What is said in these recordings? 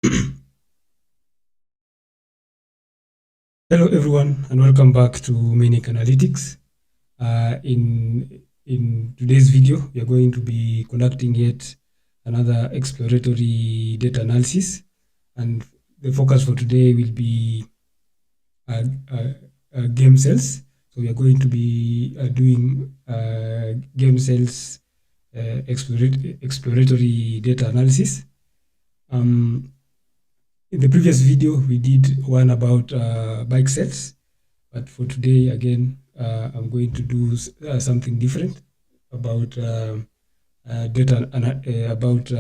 Hello everyone and welcome back to Manic Analytics. In today's video, we are going to be conducting yet another exploratory data analysis, and the focus for today will be game cells. So we are going to be doing game cells exploratory data analysis. In the previous video, we did one about bike sets, but for today, again, I'm going to do something different about about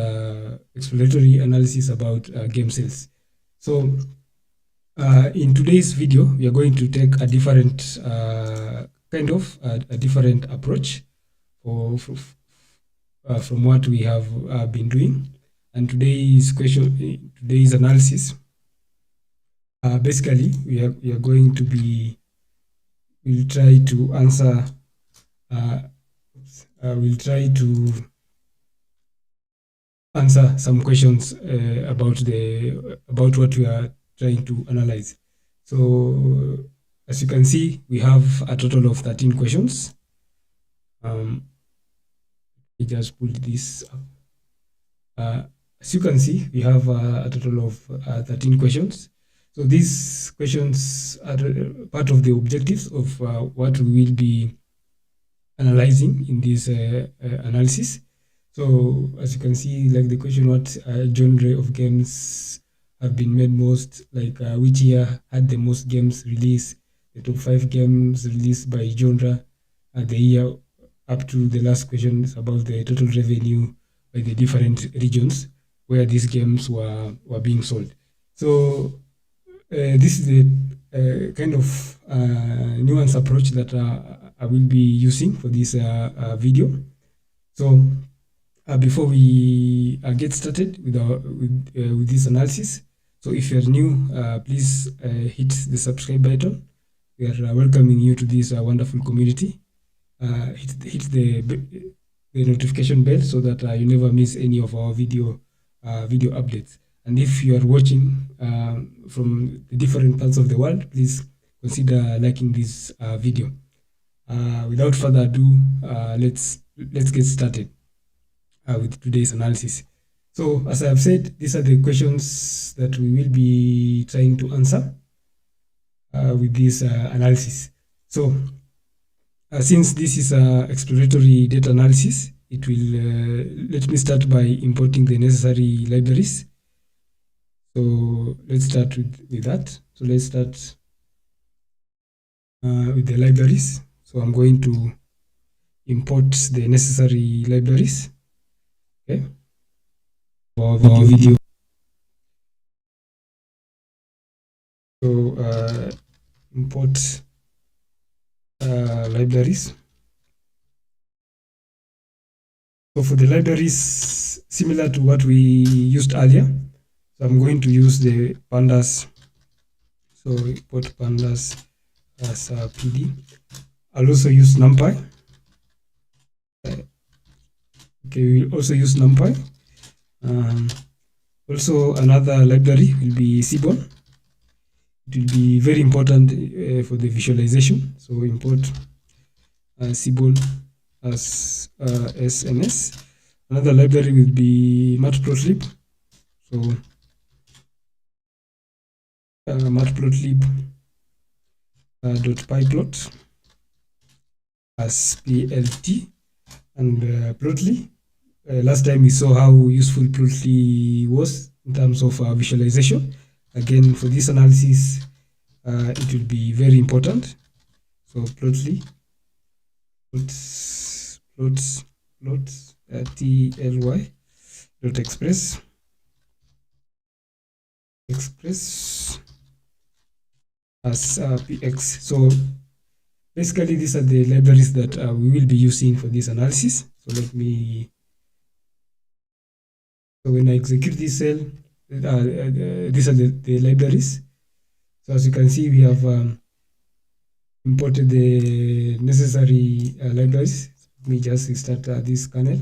exploratory analysis about game cells. So in today's video, we are going to take a different a different approach from what we have been doing. And today's analysis, basically, we are going to be, we'll try to answer, some questions about what we are trying to analyze. So, as you can see, we have a total of 13 questions. I just pulled this up. As you can see, we have a total of 13 questions. So these questions are part of the objectives of what we will be analyzing in this analysis. So as you can see, like the question, what genre of games have been made most, like which year had the most games released, the top 5 games released by genre, the year up to the last question is about the total revenue by the different regions where these games were being sold. So this is the kind of nuanced approach that I will be using for this video. So before we get started with this analysis, so if you're new, please hit the subscribe button. We are welcoming you to this wonderful community. Hit the notification bell so that you never miss any of our video updates. And if you are watching from the different parts of the world, please consider liking this video. Without further ado, let's get started with today's analysis. So as I have said, these are the questions that we will be trying to answer with this analysis. So since this is exploratory data analysis, it will let me start by importing the necessary libraries. So let's start with that. So let's start with the libraries. So I'm going to import the necessary libraries. Okay. For our video. So import libraries. So for the libraries, similar to what we used earlier, so I'm going to use the pandas. So import pandas as a PD. I'll also use NumPy. Okay, we'll also use NumPy. Also, another library will be Seaborn. It will be very important for the visualization. So import Seaborn as SNS. Another library will be matplotlib. So matplotlib .pyplot as plt, and plotly. Last time we saw how useful plotly was in terms of visualization. Again, for this analysis, it will be very important. So plotly, plots tly .express as px. So basically, these are the libraries that we will be using for this analysis. So let me. So when I execute this cell, these are the libraries. So as you can see, we have imported the necessary libraries. Let me just start this kernel.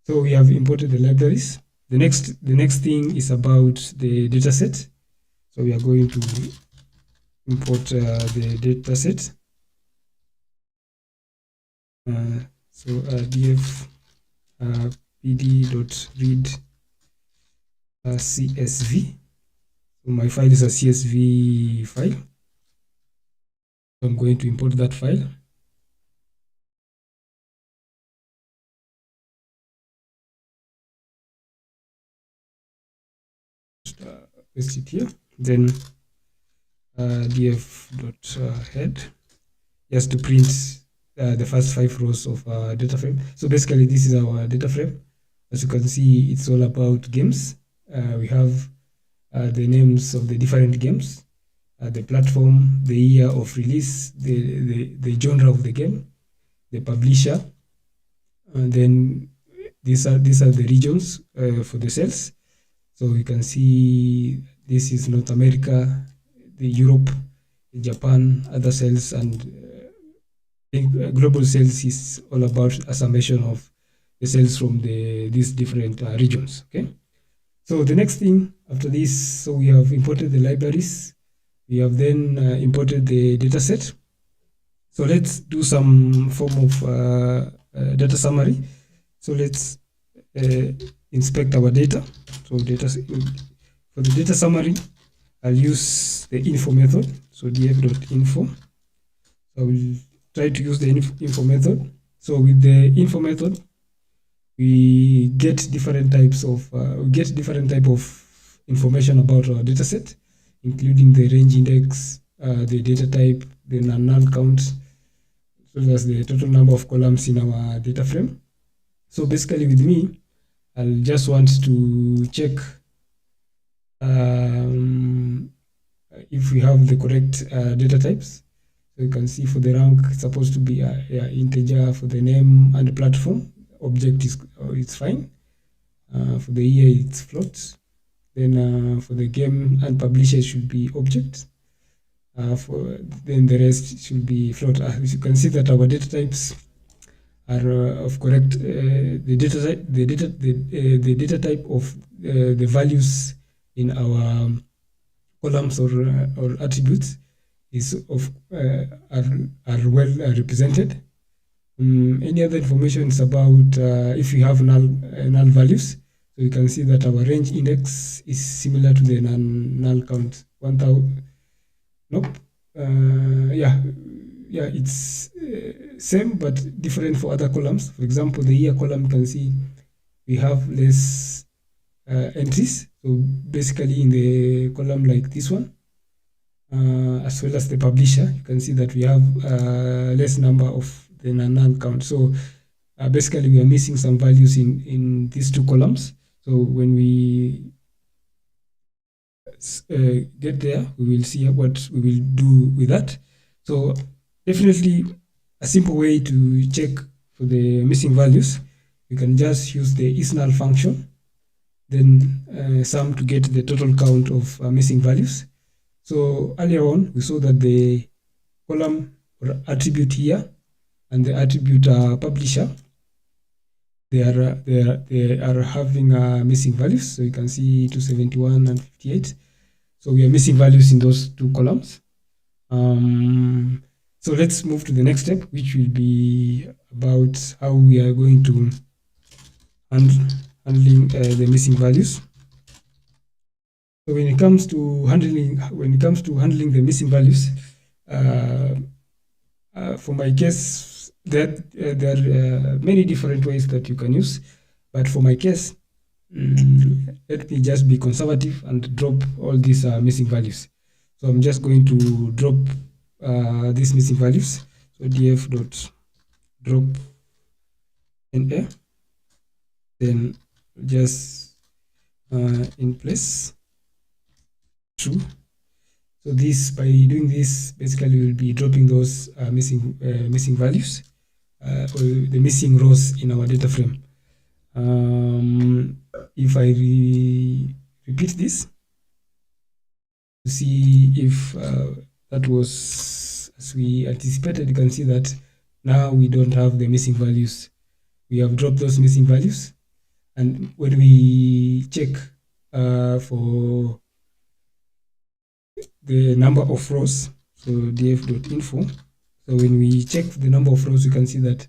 So we have imported the libraries. The next thing is about the data set. So we are going to import the data set. So df pd.read CSV. So my file is a CSV file. So I'm going to import that file. Just paste it here. Then df.head just to print the first 5 rows of data frame. So basically, this is our data frame. As you can see, it's all about games. We have the names of the different games, the platform, the year of release, the genre of the game, the publisher, and then these are the regions for the cells. So you can see this is North America, the Europe, Japan, other cells, and global cells is all about a summation of the cells from these different regions. Okay. So the next thing after this, so we have imported the libraries. We have then imported the data set. So let's do some form of data summary. So let's inspect our data. So for the data summary, I'll use the info method. So df.info. I will try to use the info method. So with the info method, we get different type of information about our data set, including the range index, the data type, the null count, so that's the total number of columns in our data frame. So basically with me, I'll just want to check if we have the correct data types. So you can see for the rank, it's supposed to be integer. For the name and the platform, object is it's fine. For the year, it's float. Then for the game and publisher, it should be object. Then the rest should be float. As you can see that our data types are of correct. The data type of the values in our columns or attributes is of are well represented. Any other information is about if we have null values. So you can see that our range index is similar to the null count 1000. Nope. Yeah, it's same but different for other columns. For example, the year column, you can see we have less entries. So basically in the column like this one, as well as the publisher, you can see that we have less number of the null count. So basically we are missing some values in these two columns. So when we get there, we will see what we will do with that. So definitely a simple way to check for the missing values, you can just use the isNull function, then sum to get the total count of missing values. So earlier on, we saw that the column or attribute here and the attribute publisher, they are having missing values. So you can see 271 and 58. So we are missing values in those two columns. So let's move to the next step, which will be about how we are going to handling the missing values. So when it comes to handling the missing values, for my case, there are many different ways that you can use, but for my case, let me just be conservative and drop all these missing values. So I'm just going to drop these missing values. So df.drop NA, then just in place true. So this, by doing this, basically we'll be dropping those missing values or the missing rows in our data frame. If I repeat this to see if that was as we anticipated, you can see that now we don't have the missing values. We have dropped those missing values. And when we check for the number of rows, so df.info, so when we check the number of rows, you can see that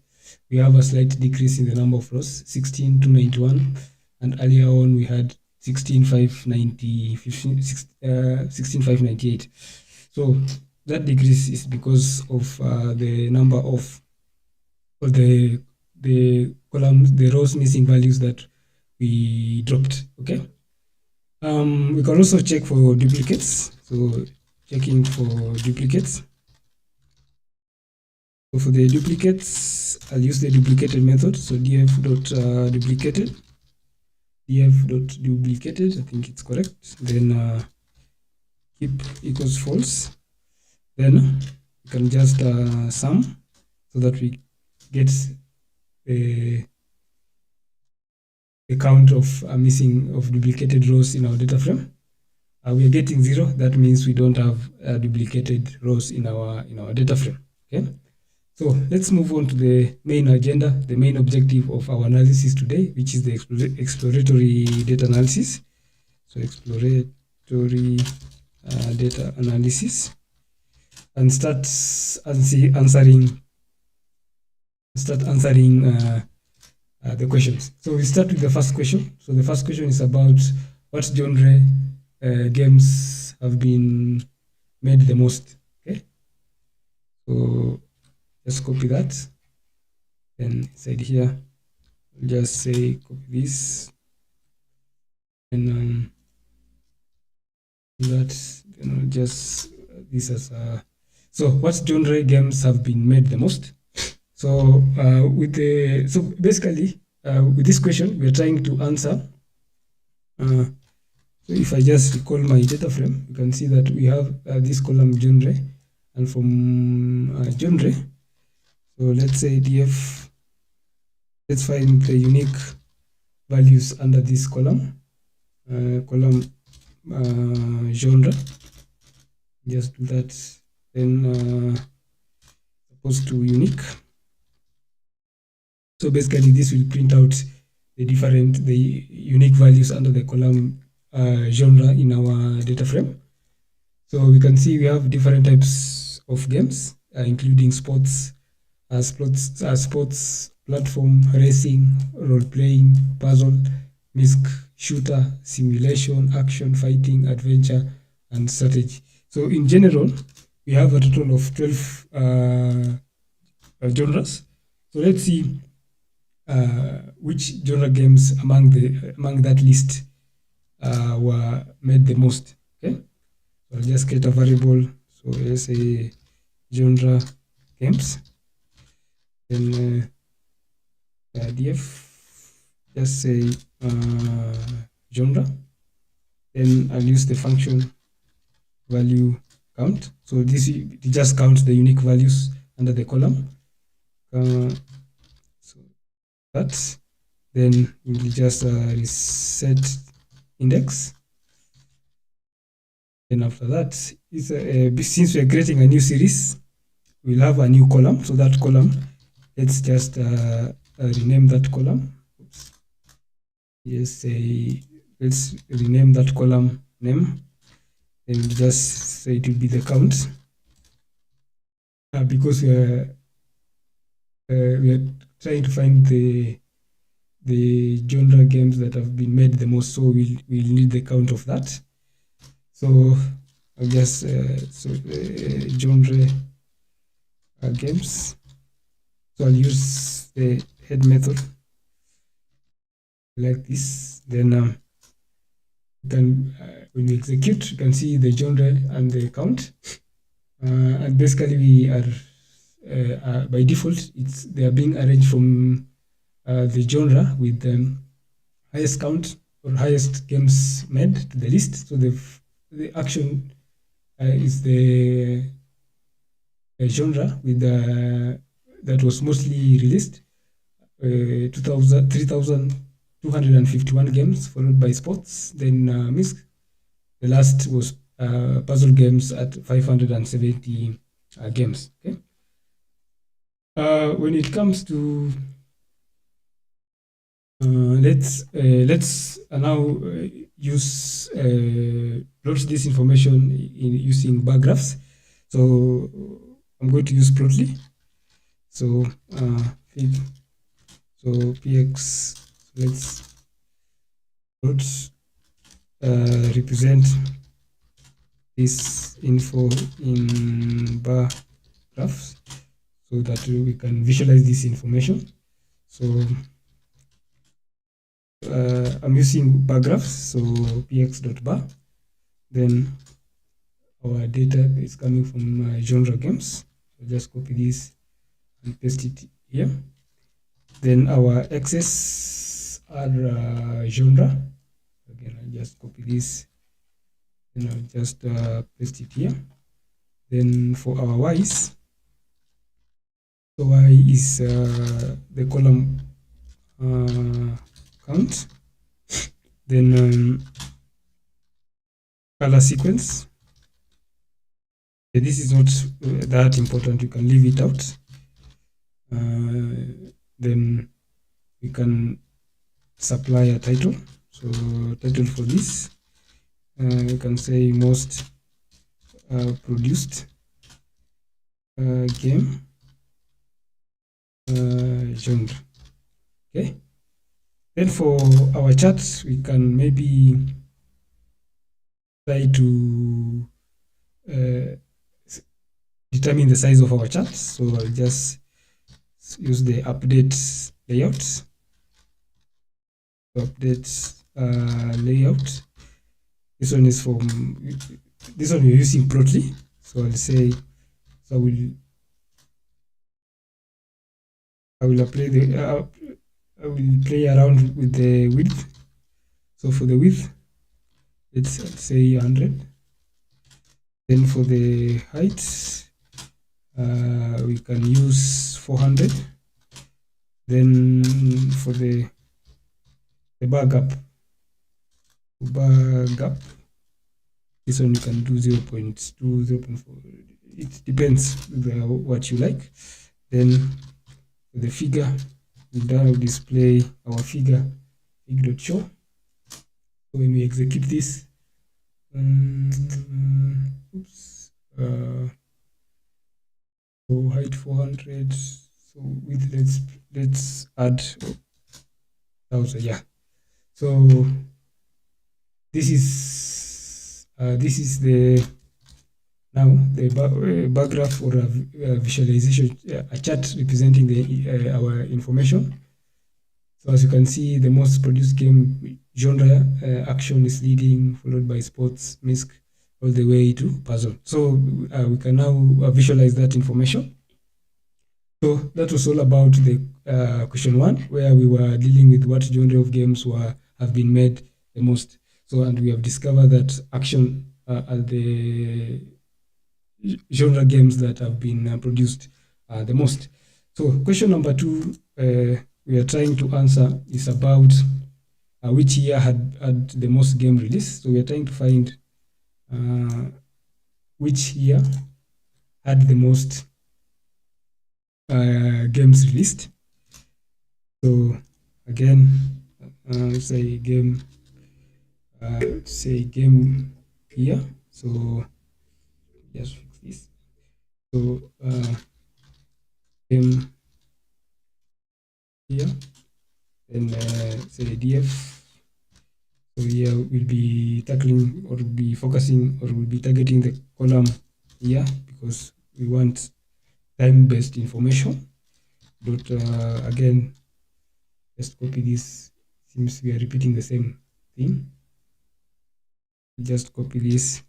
we have a slight decrease in the number of rows, 16,291, and earlier on we had 16,598. So that decrease is because of the number of the columns, the rows missing values that we dropped. Okay. We can also check for duplicates. So checking for duplicates. So for the duplicates, I'll use the duplicated method. So df.duplicated, df.duplicated, I think it's correct. Then keep equals false. Then we can just sum so that we get the count of missing of duplicated rows in our data frame. We are getting 0. That means we don't have duplicated rows in our data frame. Okay. So let's move on to the main agenda, the main objective of our analysis today, which is the exploratory data analysis. So exploratory data analysis, and start answering the questions. So we start with the first question. So the first question is about what genre games have been made the most. Okay. So just copy that. Then inside here, we'll just say copy this. And that, then I'll just this as a. So what genre games have been made the most? So basically with this question, we're trying to answer. So if I just recall my data frame, you can see that we have this column genre, and from genre, so let's say df, let's find the unique values under this column, genre. Just do that. Then opposed to unique. So basically, this will print out the unique values under the column genre in our data frame. So we can see we have different types of games, including sports, platform, racing, role-playing, puzzle, misc, shooter, simulation, action, fighting, adventure, and strategy. So in general, we have a total of 12 genres. So let's see which genre games among that list were made the most. Okay, so I'll just create a variable. So let's say genre games. Then df, just say genre. Then I'll use the function value count. So this just counts the unique values under the column. So that, then we'll just reset index. Then after that, since we're creating a new series, we'll have a new column. So that column, let's just rename that column. Oops. Yes, let's rename that column name, and just say it will be the count, because we are trying to find the genre games that have been made the most. So we'll need the count of that. So I'll just genre games. So I'll use the head method like this. Then when we execute, you can see the genre and the count. And basically, we are by default, they are being arranged from the genre with the highest count or highest games made to the list. So the action is the genre with that was mostly released, 3,251 games, followed by sports, then misc. The last was puzzle games at 570 games. Okay. When it comes to Let's now use plot this information in using bar graphs. So I'm going to use Plotly. So feed. So px. Let's plot represent this info in bar graphs so that we can visualize this information. So I'm using bar graphs, so px.bar. Then our data is coming from genre games. So just copy this and paste it here. Then our x's are genre. Again, I'll just copy this and I'll just paste it here. Then for our y's, so y is the column count. Then color sequence. This is not that important. You can leave it out. Then we can supply a title. So title for this, we can say most produced game genre. Okay. Then for our charts, we can maybe try to determine the size of our charts. So I'll just use the update layout. Update layout. This one is from this one we're using Plotly. So I'll say, so I will apply the I will play around with the width. So for the width, let's say 100. Then for the height, we can use 400. Then for the bar gap, this one you can do 0.2, 0.4. It depends what you like. Then for the figure, we now display our fig.show. So when we execute this, oops, so height 400. So with let's add 1000. Yeah. So this is the now the bar graph or a visualization, a chart representing the our information. So as you can see, the most produced game genre action is leading, followed by sports, misc, all the way to puzzle. So we can now visualize that information. So that was all about the question 1, where we were dealing with what genre of games have been made the most. So, and we have discovered that action are the genre games that have been produced the most. So question number 2 we are trying to answer is about which year had the most game release. So we are trying to find which year had the most games released. So again, say game here. So just fix this. So game here, then say df. So here we'll be tackling or we'll be focusing or we'll be targeting the column here because we want time-based information. But again, just copy this. Seems we are repeating the same thing. Just copy this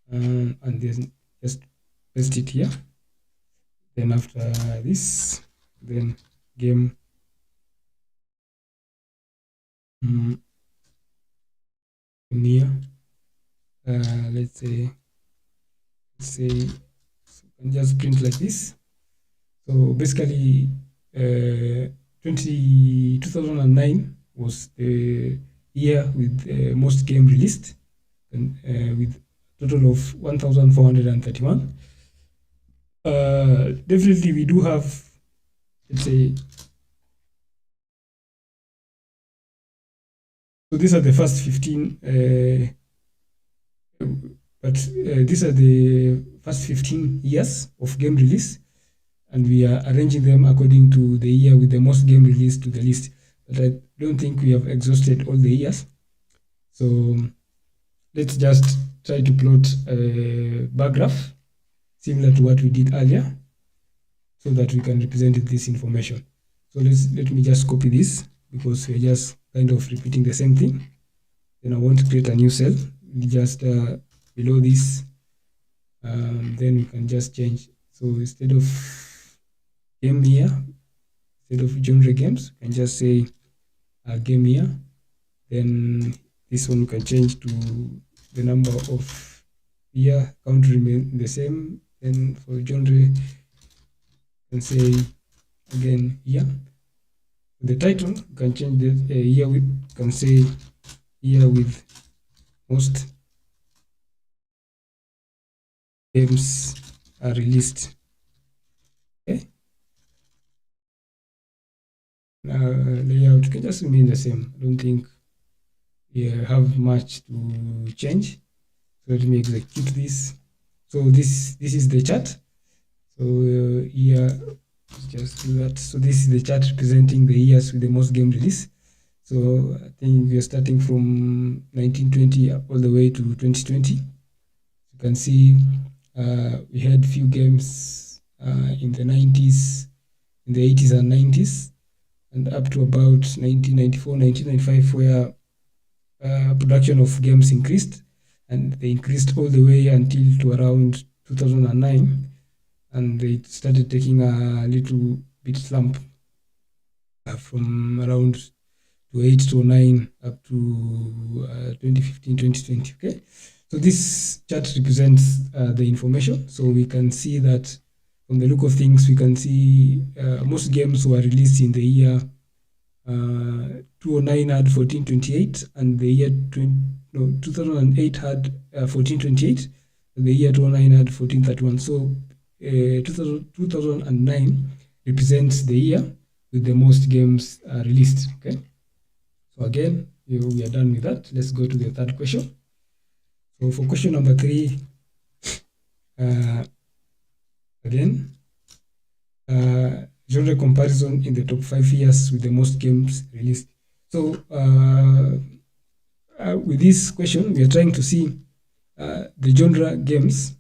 and then just paste it here. Then after this, then game near. Let's say so can just print like this. So basically 2009 was the year with most game released, and with a total of 1431. Definitely we do have, let's say, So these are the first 15, these are the first 15 years of game release, and we are arranging them according to the year with the most game released to the list. But I don't think we have exhausted all the years. So let's just try to plot a bar graph similar to what we did earlier, so that we can represent this information. So let me just copy this, because we're just kind of repeating the same thing. Then I want to create a new cell just below this. Then we can just change. So instead of game year, instead of genre games, we can just say game year. Then this one we can change to the number of year, count remain the same. Then for genre, we can say again year. The title, you can change the year with, can say year with most games are released. Okay. Now layout can just remain the same. I don't think we have much to change. So let me execute this. So this is the chart. So here, just do that. So this is the chart representing the years with the most game release. So I think we are starting from 1920 all the way to 2020. You can see we had few games in the 90s, in the 80s and 90s, and up to about 1994, 1995, where production of games increased, and they increased all the way until to around 2009, and they started taking a little bit slump from around 2008 to 2009 up to 2015, 2020. Okay, so this chart represents the information. So we can see that from the look of things, we can see most games were released in the year 2009 had 1428, and the year 2008 had 1428, and the year 2009 had 1431. So 2009 represents the year with the most games released. Okay, so again, we are done with that. Let's go to the third question. So for question number 3, again, genre comparison in the top 5 years with the most games released. So with this question, we are trying to see the genre games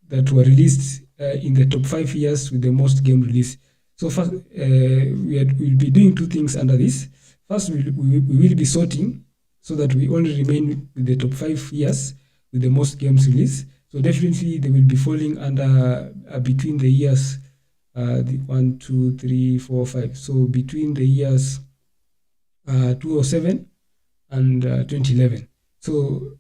that were released in the top 5 years with the most game release. So first, we'll be doing 2 things under this. First, we will be sorting so that we only remain with the top 5 years with the most games released. So definitely they will be falling under between the years the 1, 2, 3, 4, 5. So between the years 2007 and 2011. So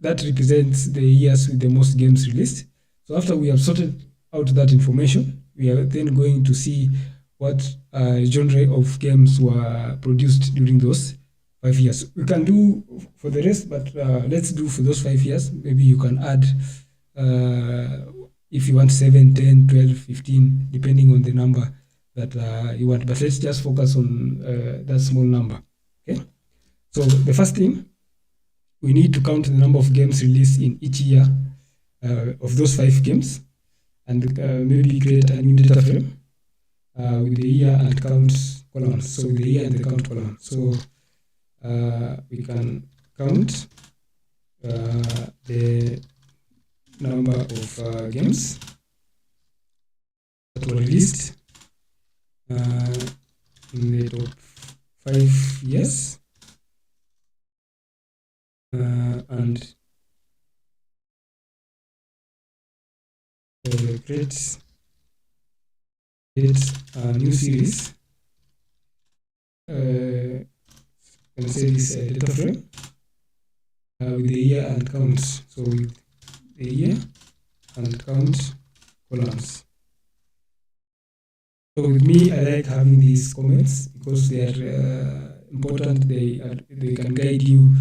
that represents the years with the most games released. So after we have sorted out that information, we are then going to see what genre of games were produced during those 5 years. We can do for the rest, but let's do for those 5 years. Maybe you can add if you want 7, 10, 12, 15, depending on the number that you want. But let's just focus on that small number. Okay. So the first thing, we need to count the number of games released in each year of those 5 games, and maybe create a new data frame with the year and count columns. So with the year and the count column. So we can count the number of games that were released in the top 5 years, and create a new series. Can say this data frame with the year and count. So with the year and count columns. So with me, I like having these comments because they are important. They can guide you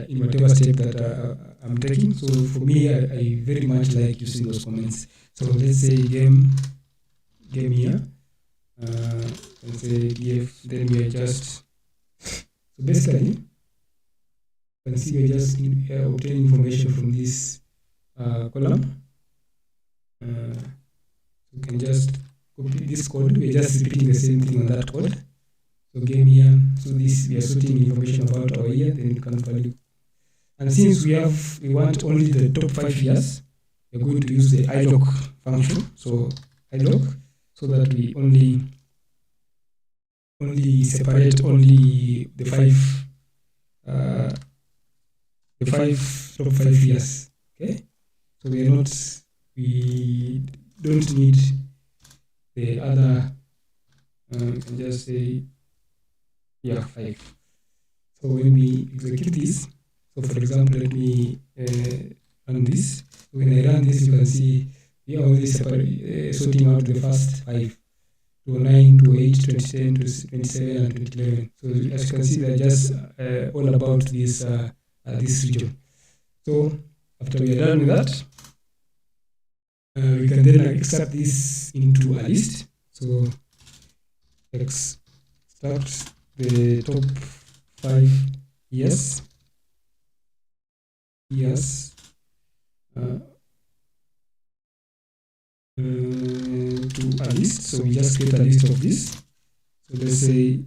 in whatever step that I'm taking. So for me, I very much like using those comments. So let's say game year, and say df, then we are just So basically, you can see we're just obtaining information from this column. You can just copy this code. We're just repeating the same thing on that code. So game year. So this we are sorting information about our year. Then you can value. And since we want only the top 5 years, we're going to use the iLoc function. So iLoc, so that we only separate only the top 5 years. Okay, so we don't need the other. You can just say 5. So when we execute this, so for example, let me run this. When I run this, you can see we are only sorting out the first 5. 2009, 2008, 2010, 2027, and 2011. So as you can see, they're just all about this region. So after we are done with that, we can then extract this into a list. So extract the top 5 years to a list. So we just create a list of this. So let's say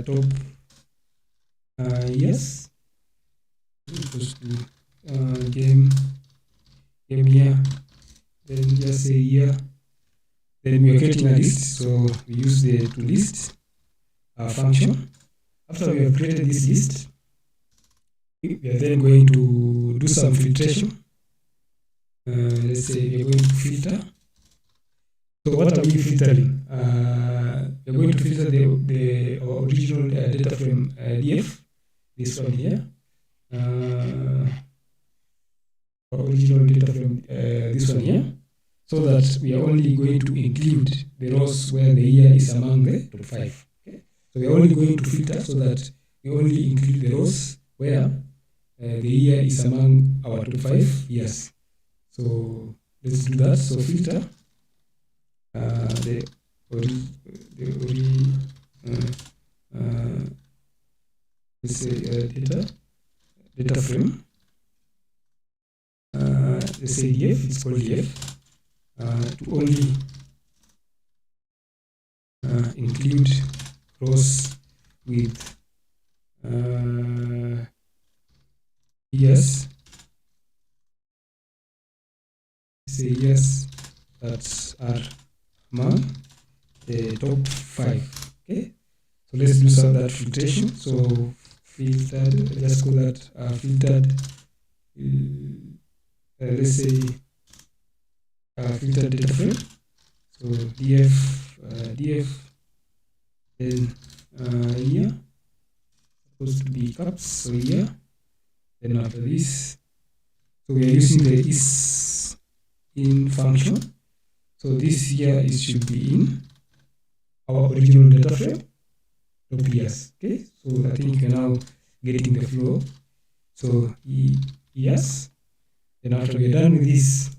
top years equals to game year, then just say year. Then we are creating a list, so we use the toList function. After we have created this list, we are then going to do some filtration. Let's say we are going to filter. So what are we filtering? We're going to filter the original data frame DF, this one here. Original data frame, this one here, so that we are only going to include the rows where the year is among the top 5. Okay? So we are only going to filter so that we only include the rows where the year is among our top 5 years. So let's do that. So filter let's say data frame. Let's say DF, it's called DF, to only include rows with years. Say yes that are among the top 5. Okay, so let's do some of that filtration. So filtered, let's call that filtered. Let's say filtered data frame. So df then year supposed to be caps, so year. Then after this, so we are using the in function. So this year should be in our original data frame top years. Okay, so I think you're now getting the flow. So yes. Then after we're done with this,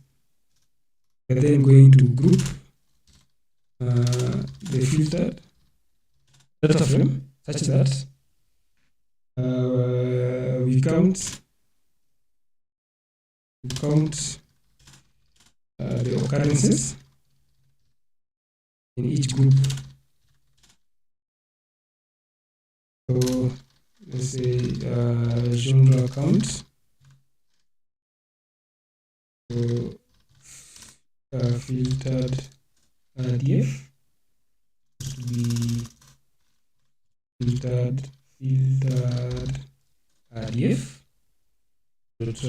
we're then going to group the filtered data frame such that we count the occurrences in each group. So let's say genre count. So filtered DF to be filtered DF dot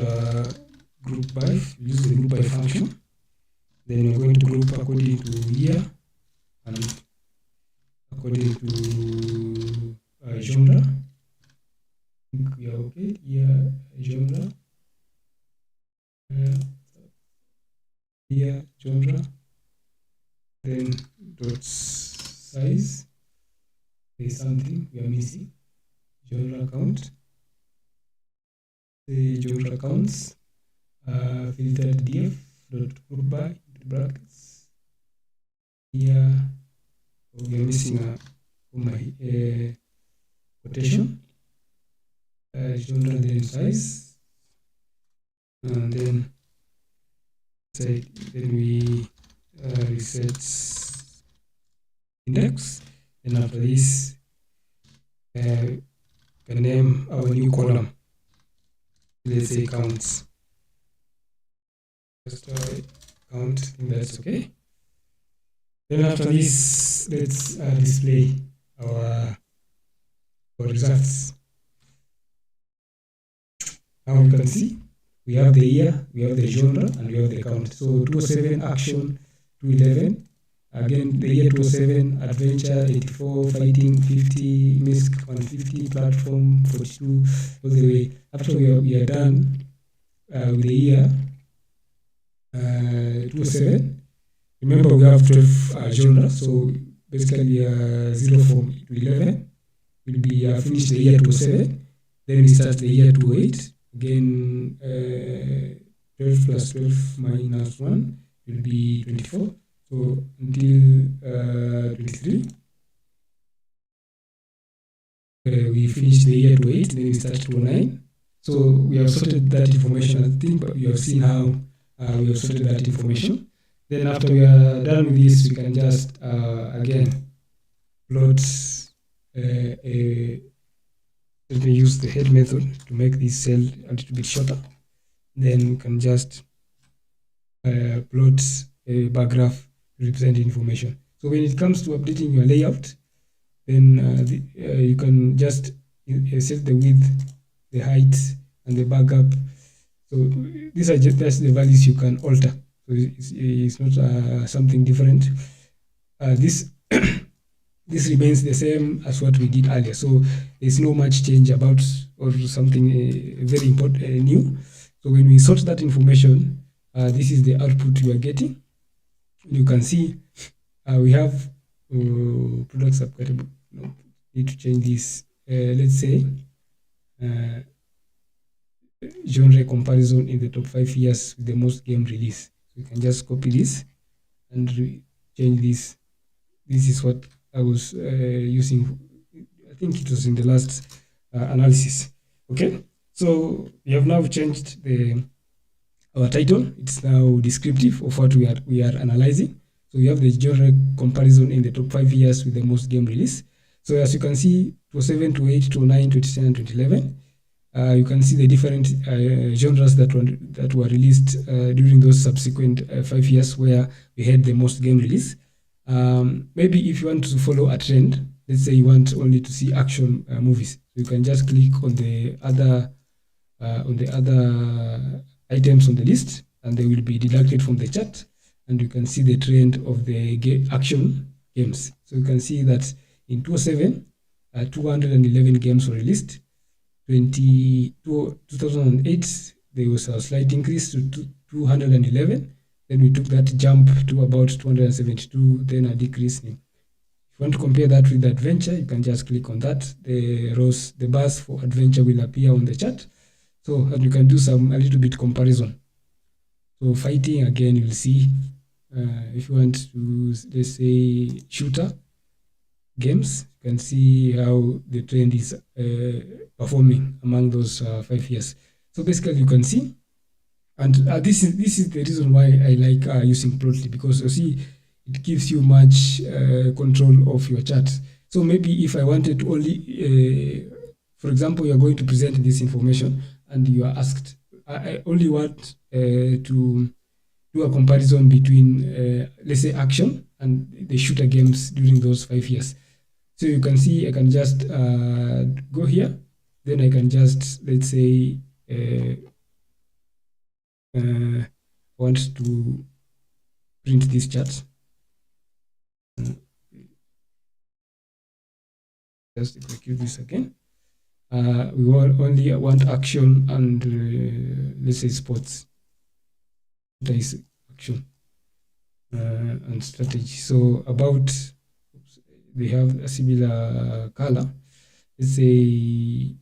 group by, use the group by function. Then we're going to group according to year and according to genre. I think we are okay. Year, genre. Year, genre. Then dot size. There's something we are missing. Genre count. The genre counts. Filtered df dot group by into brackets. Here we are missing a quotation. genre, then size, and then we reset index. And after this, can name our new column. Let's say counts. Just count, I think that's okay. Then after this, let's display our results. Now you can see we have the year, we have the genre, and we have the count. So 207 action, 211. Again, the year 207, adventure, 84, fighting, 50, misc, 150, platform, 42, all the way. After we are done with the year 207, remember we have 12 genres, so basically 0 from 11 will be finish the year 207, then we start the year 28. Again, 12 plus 12 minus 1 will be 24. So until 23, we finish the year 28, then we start 29. So we have sorted that information. I think you have seen how we have sorted that information. Then after we are done with this, we can just again plot let me use the head method to make this cell a little bit shorter. Then we can just plot a bar graph to represent information. So when it comes to updating your layout, then you can just set the width, the height, and the bar gap. So these are just the values you can alter. So it's not something different. This this remains the same as what we did earlier. So there's no much change about or something very important new. So when we sort that information, this is the output you are getting. You can see we have product subcategory. No, need to change this. Let's say genre comparison in the top 5 years with the most game release. So you can just copy this and change this. This is what I was using. I think it was in the last analysis. Okay, so we have now changed our title. It's now descriptive of what we are analyzing. So we have the genre comparison in the top 5 years with the most game release. So as you can see, 2007, 2008, 2009, 2010, and 2011. You can see the different genres that were released during those subsequent 5 years where we had the most game release. Maybe if you want to follow a trend, let's say you want only to see action movies, you can just click on the other items on the list, and they will be deducted from the chart, and you can see the trend of the action games. So you can see that in 2007, 211 games were released. 2008, there was a slight increase to 211. Then we took that jump to about 272, then a decrease. If you want to compare that with adventure, you can just click on that. The bars for adventure will appear on the chart. So and you can do a little bit comparison. So fighting, again, you'll see if you want to, let's say, shooter games, you can see how the trend is performing among those 5 years. So basically you can see, and this is the reason why I like using Plotly, because you see it gives you much control of your chart. So maybe if I wanted to only, for example, you are going to present this information and you are asked, I only want to do a comparison between, let's say, action and the shooter games during those 5 years. So you can see I can just go here, then I can just, let's say, want to print this chart. Just execute this again. We only want action and let's say sports. There is action and strategy. So about, they have a similar color. Let's say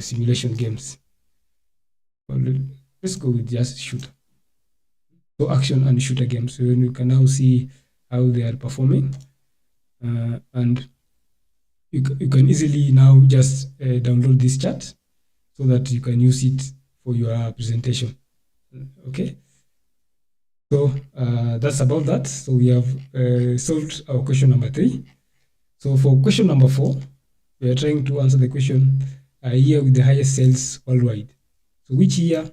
simulation games. Well, let's go with just shooter. So action and shooter games. So you can now see how they are performing. And you can easily now just download this chart so that you can use it for your presentation. Okay, so that's about that. So we have solved our question number 3. So for question number 4, we are trying to answer the question, year with the highest sales worldwide. So which year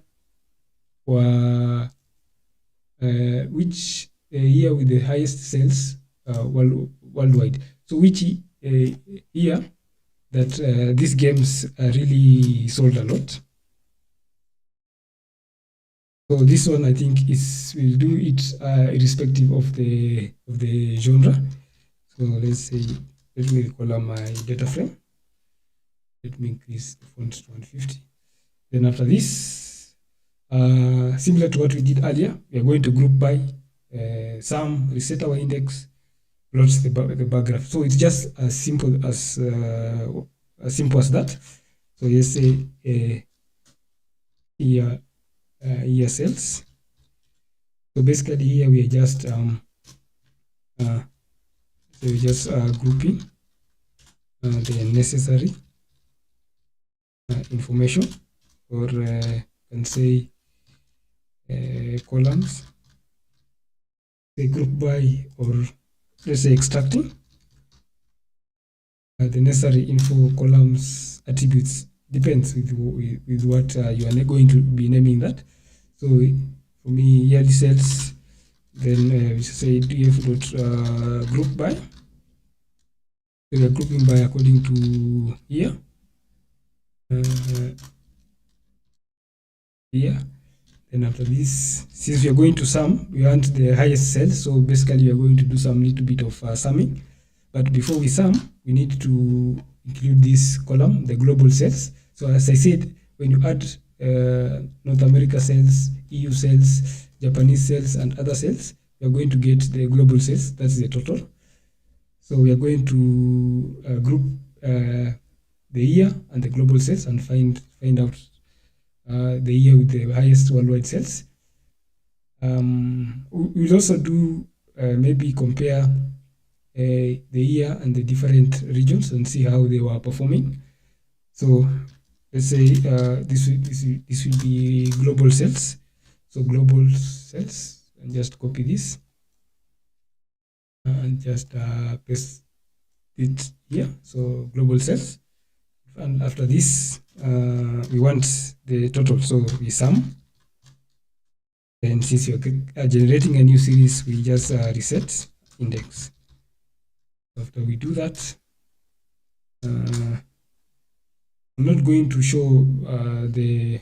were which year with the highest sales worldwide? So which year that these games really sold a lot? So this one I think we'll do it irrespective of the genre. So let's say, let me column my data frame. Let me increase the font to 150. Then after this, similar to what we did earlier, we are going to group by sum, reset our index, plot the bar graph. So it's just as simple as that. So let's say here sales. So basically here we are just grouping the necessary information, or can say columns. Say group by, or let's say extracting the necessary info columns attributes. Depends with what you are going to be naming that. So for me, yearly sales, then we say df group by. So we are grouping by according to year. Here. Then after this, since we are going to sum, we want the highest sales. So basically, we are going to do some little bit of summing. But before we sum, we need to include this column, the global sales. So as I said, when you add North America sales, EU sales, Japanese sales, and other sales, we are going to get the global sales. That's the total. So we are going to group the year and the global sales and find out the year with the highest worldwide sales. We'll also do maybe compare the year and the different regions and see how they were performing. So let's say this will be global sales. So global sales, and just copy this and just paste it here. So global sales, and after this we want the total, so we sum. And since you're generating a new series, we just reset index. After we do that, I'm not going to show the,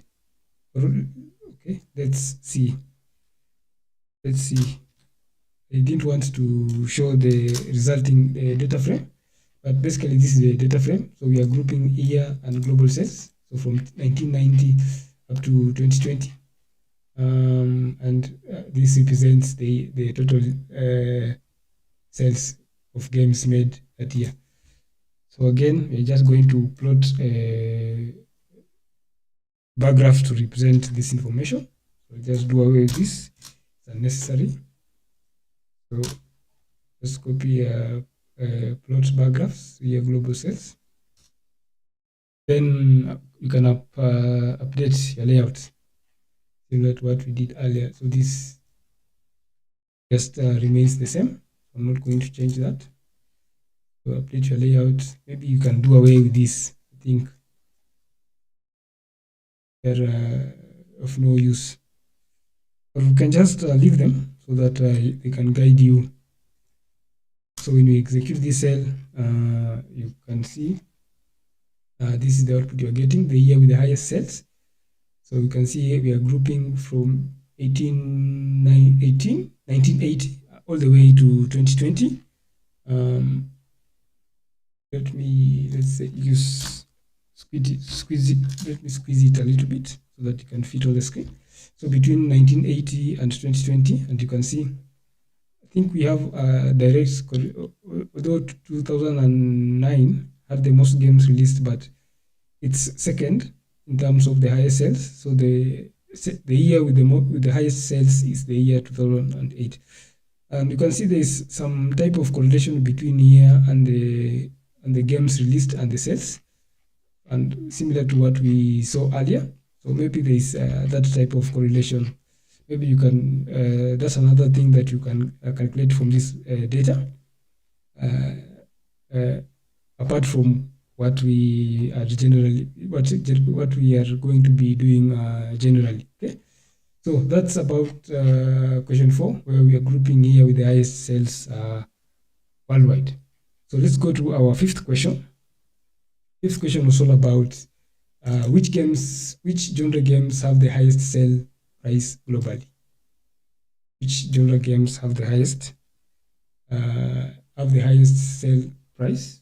okay, let's see. I didn't want to show the resulting data frame, but basically this is the data frame. So we are grouping year and global sales. So from 1990 up to 2020. And this represents the total sales of games made that year. So again, we're just going to plot a bar graph to represent this information. So just do away with this, it's unnecessary. So just copy plot bar graphs here, global sales. Then you can update your layout similar to what we did earlier. So this just remains the same. I'm not going to change that. So update your layout. Maybe you can do away with this. I think they're of no use. Or you can just leave them so that they can guide you. So when you execute this cell, you can see this is the output you're getting, the year with the highest sales. So you can see we are grouping from 1980 all the way to 2020. Let's say squeeze it. Let me squeeze it a little bit so that you can fit all the screen. So between 1980 and 2020, and you can see, I think we have direct, although 2009 had the most games released, but it's second in terms of the highest sales. So the year with the highest sales is the year 2008. And you can see there's some type of correlation between year and the the games released and the sales, and similar to what we saw earlier. So maybe there is that type of correlation. Maybe you can, that's another thing that you can calculate from this data, apart from what we are generally, what we are going to be doing generally. Okay, so that's about question 4, where we are grouping here with the highest sales worldwide. So let's go to our fifth question. Fifth question was all about which genre games have the highest sale price globally. Which genre games have the highest sale price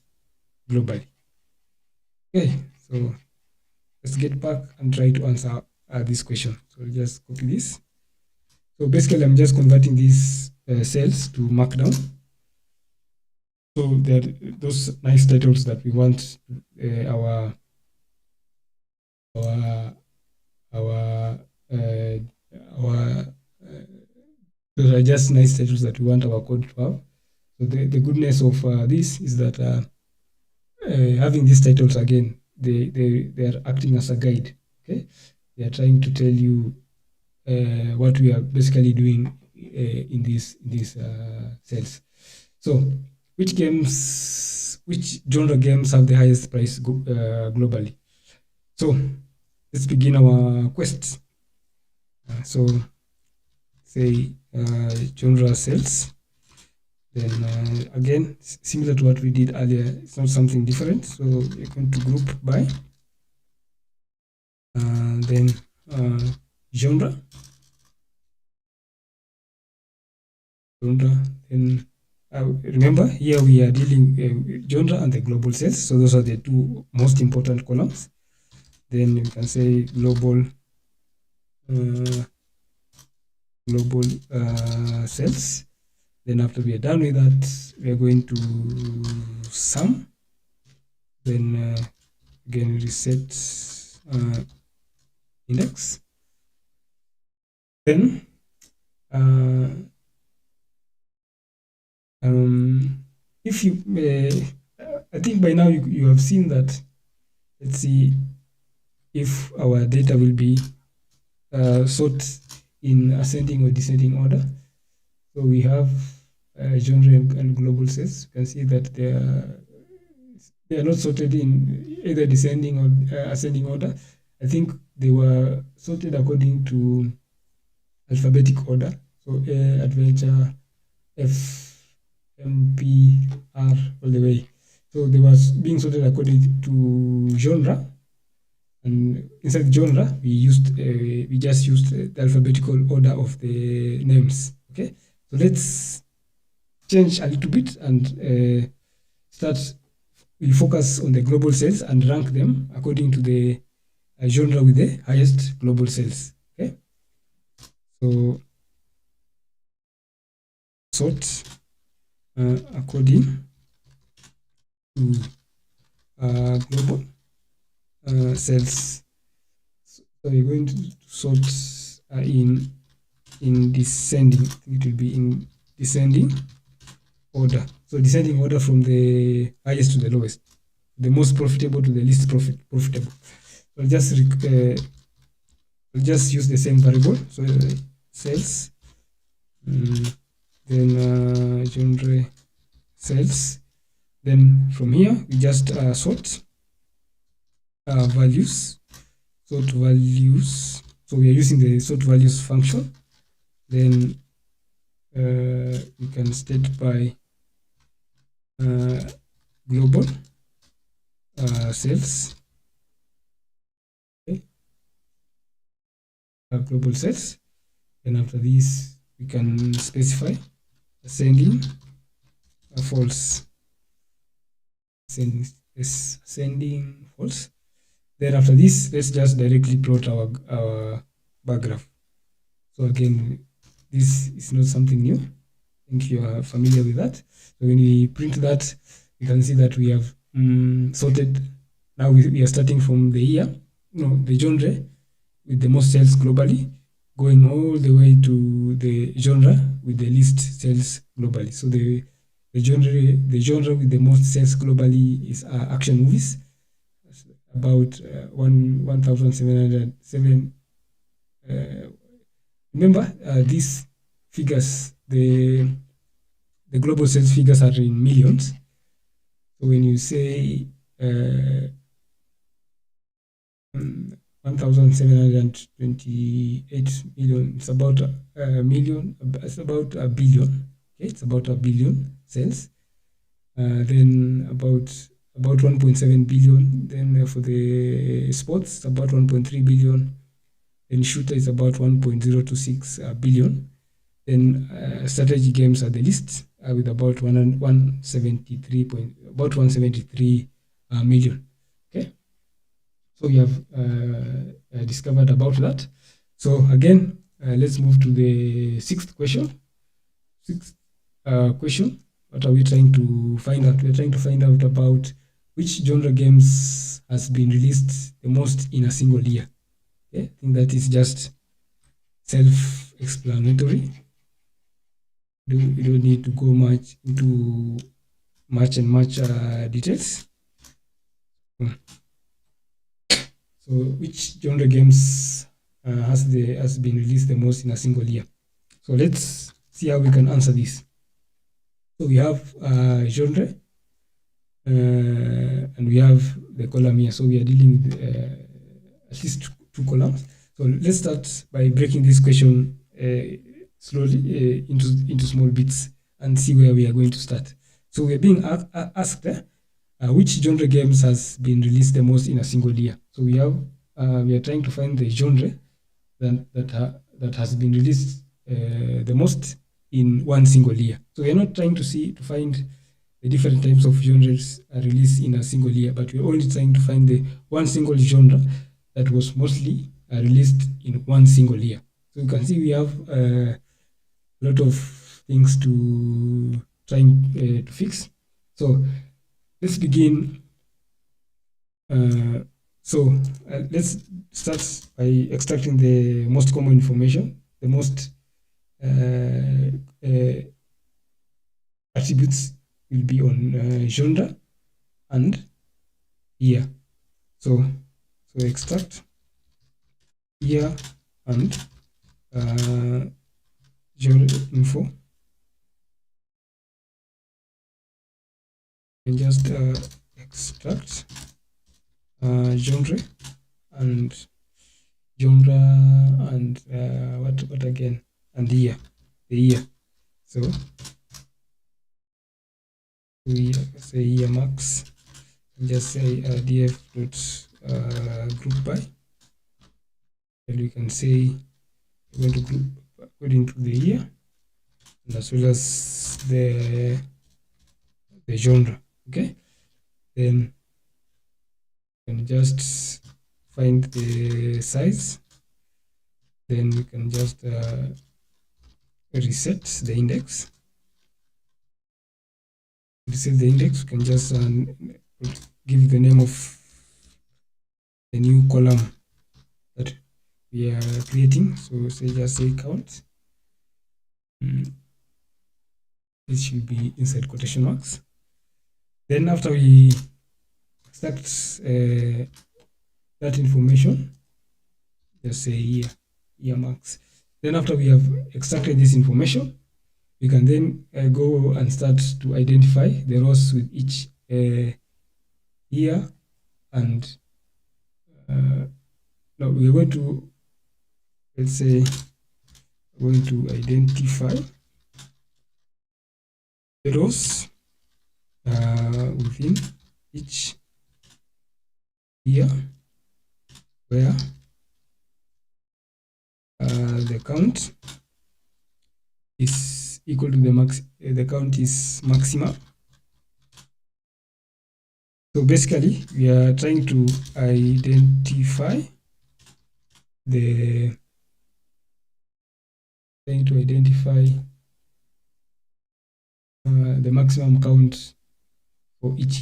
globally? Okay, so let's get back and try to answer this question. So I'll just copy this. So basically, I'm just converting these cells to Markdown. So there are those nice titles that we want those are just nice titles that we want our code to have. So the goodness of this is that having these titles, again, they are acting as a guide. Okay, they are trying to tell you what we are basically doing in these cells. So which genre games have the highest price globally? So let's begin our quest. So say genre cells. Then again, similar to what we did earlier, it's not something different. So we're going to group by then genre. Then remember, here we are dealing with genre and the global sales. So those are the two most important columns. Then you can say global sales. Then after we are done with that, we are going to sum. Then again, reset index. Then if you, I think by now you have seen that. Let's see if our data will be sort in ascending or descending order. So we have genre and global sales. You can see that they are not sorted in either descending or ascending order. I think they were sorted according to alphabetic order. So A, adventure, F, M, P, R, all the way. So they were being sorted according to genre. And inside genre, we just used the alphabetical order of the names. Okay, so let's change a little bit and we focus on the global sales and rank them according to the genre with the highest global sales. Okay, so sort according to global sales. So we're going to sort in descending. It will be in descending order. So descending order from the highest to the lowest, the most profitable to the least profitable. So I'll just use the same variable. So sales, then genre sales. Then from here we just sort values. Sort values. So we are using the sort values function. Then we can state by global sales. Okay. Global sales. Then after this, we can specify ascending false. Ascending false. Then after this, let's just directly plot our bar graph. So again, this is not something new. I think you are familiar with that. So when we print that, you can see that we have sorted. Now we are starting from the year, the genre with the most sales globally, going all the way to the genre with the least sales globally. So the The genre with the most sales globally is action movies, about 1,707. Remember, these figures, the global sales figures are in millions. So when you say 1,728 million, it's about a million, it's about a billion. Okay, it's about a billion sales. Then about 1.7 billion. Then for the sports, about 1.3 billion. Then shooter is about 1.026 billion. Then strategy games are the least, with about 173 million. Okay, so we have discovered about that. So again, let's move to the sixth question. What are we trying to find out? We're trying to find out about which genre games has been released the most in a single year. Okay, I think that is just self-explanatory. You don't need to go much into much details. So which genre games has been released the most in a single year? So let's see how we can answer this. So we have genre, and we have the column here. So we are dealing with at least two columns. So let's start by breaking this question slowly into small bits and see where we are going to start. So we're being asked which genre games has been released the most in a single year. So we are trying to find the genre that has been released the most in one single year. So we're not trying to find the different types of genres released in a single year, but we're only trying to find the one single genre that was mostly released in one single year. So you can see we have a lot of things to try to fix. So let's begin. Let's start by extracting the most common information, the most attributes will be on genre and year. So extract year and genre info, and just extract genre and what again, and year, the year. So we say year max, and just say df dot group by, and we can say we're going to group according to the year and as well as the genre. Okay, then you can just find the size, then we can just reset the index. Reset the index, we can just give the name of the new column that we are creating. So just say count. This should be inside quotation marks. Then after we extract that information, just say year max. Then after we have extracted this information, we can then go and start to identify the rows with each year, and now we're going to, let's say, we're going to identify the rows within each year where the count is equal to the count is maximum. So basically we are trying to identify the maximum count for each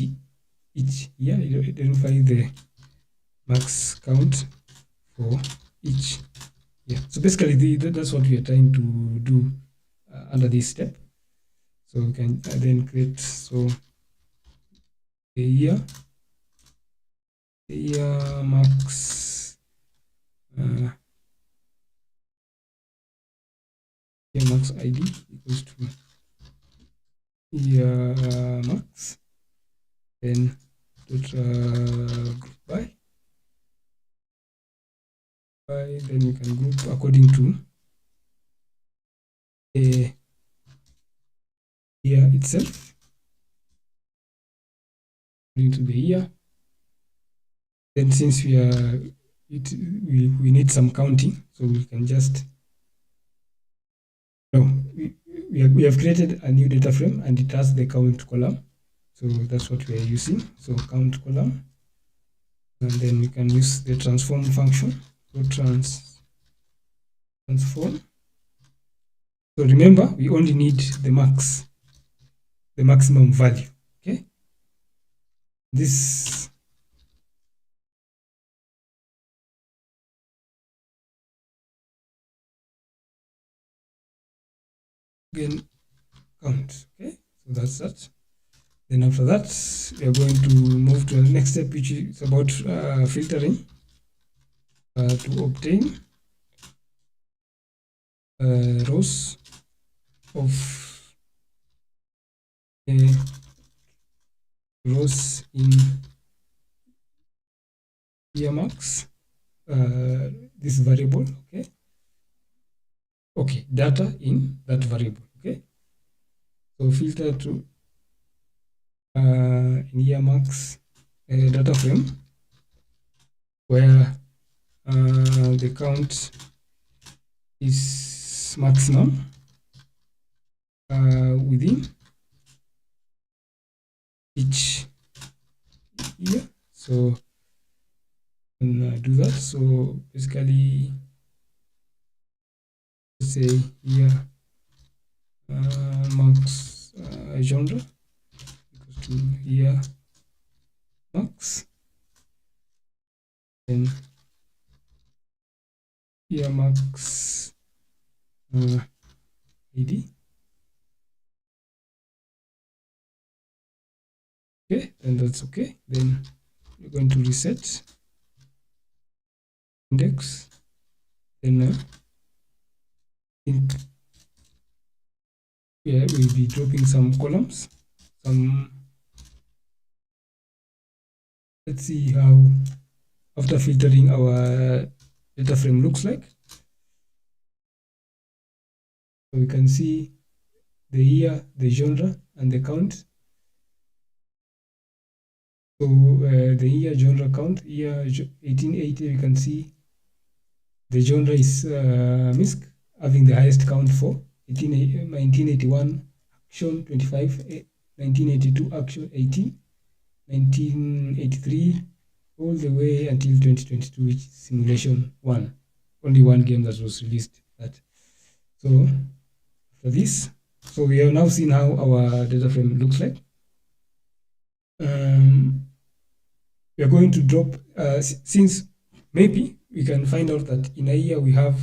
year. Identify the max count for each year. So basically that's what we are trying to do under this step. So we can then create the year max year max ID equals to year max, then dot group by, then we can group according to the year itself, according to the year. Then since we need some counting, so we can just we have created a new data frame and it has the count column, so that's what we are using. So count column, and then we can use the transform function. So transform. So remember, we only need the maximum value. Okay, this again count. Okay, so that's that. Then after that, we are going to move to the next step, which is about filtering to obtain rows of rows in year max, this variable. Okay, data in that variable. Okay, so filter to in year max data frame where the count is maximum within each year. So and do that. So basically, let's say year max genre equals to year max, then year max ID. Okay, and that's okay. Then we're going to reset index, then we'll be dropping some columns. Let's see how after filtering our data frame looks like. So we can see the year, the genre, and the count. So the year genre count, year 1880, we can see the genre is MISC, having the highest count for 1981 action 25, 1982 action 18, 1983 all the way until 2022, which is simulation 1. Only one game that was released. So after this, so we have now seen how our data frame looks like. We are going to drop, since maybe we can find out that in a year we have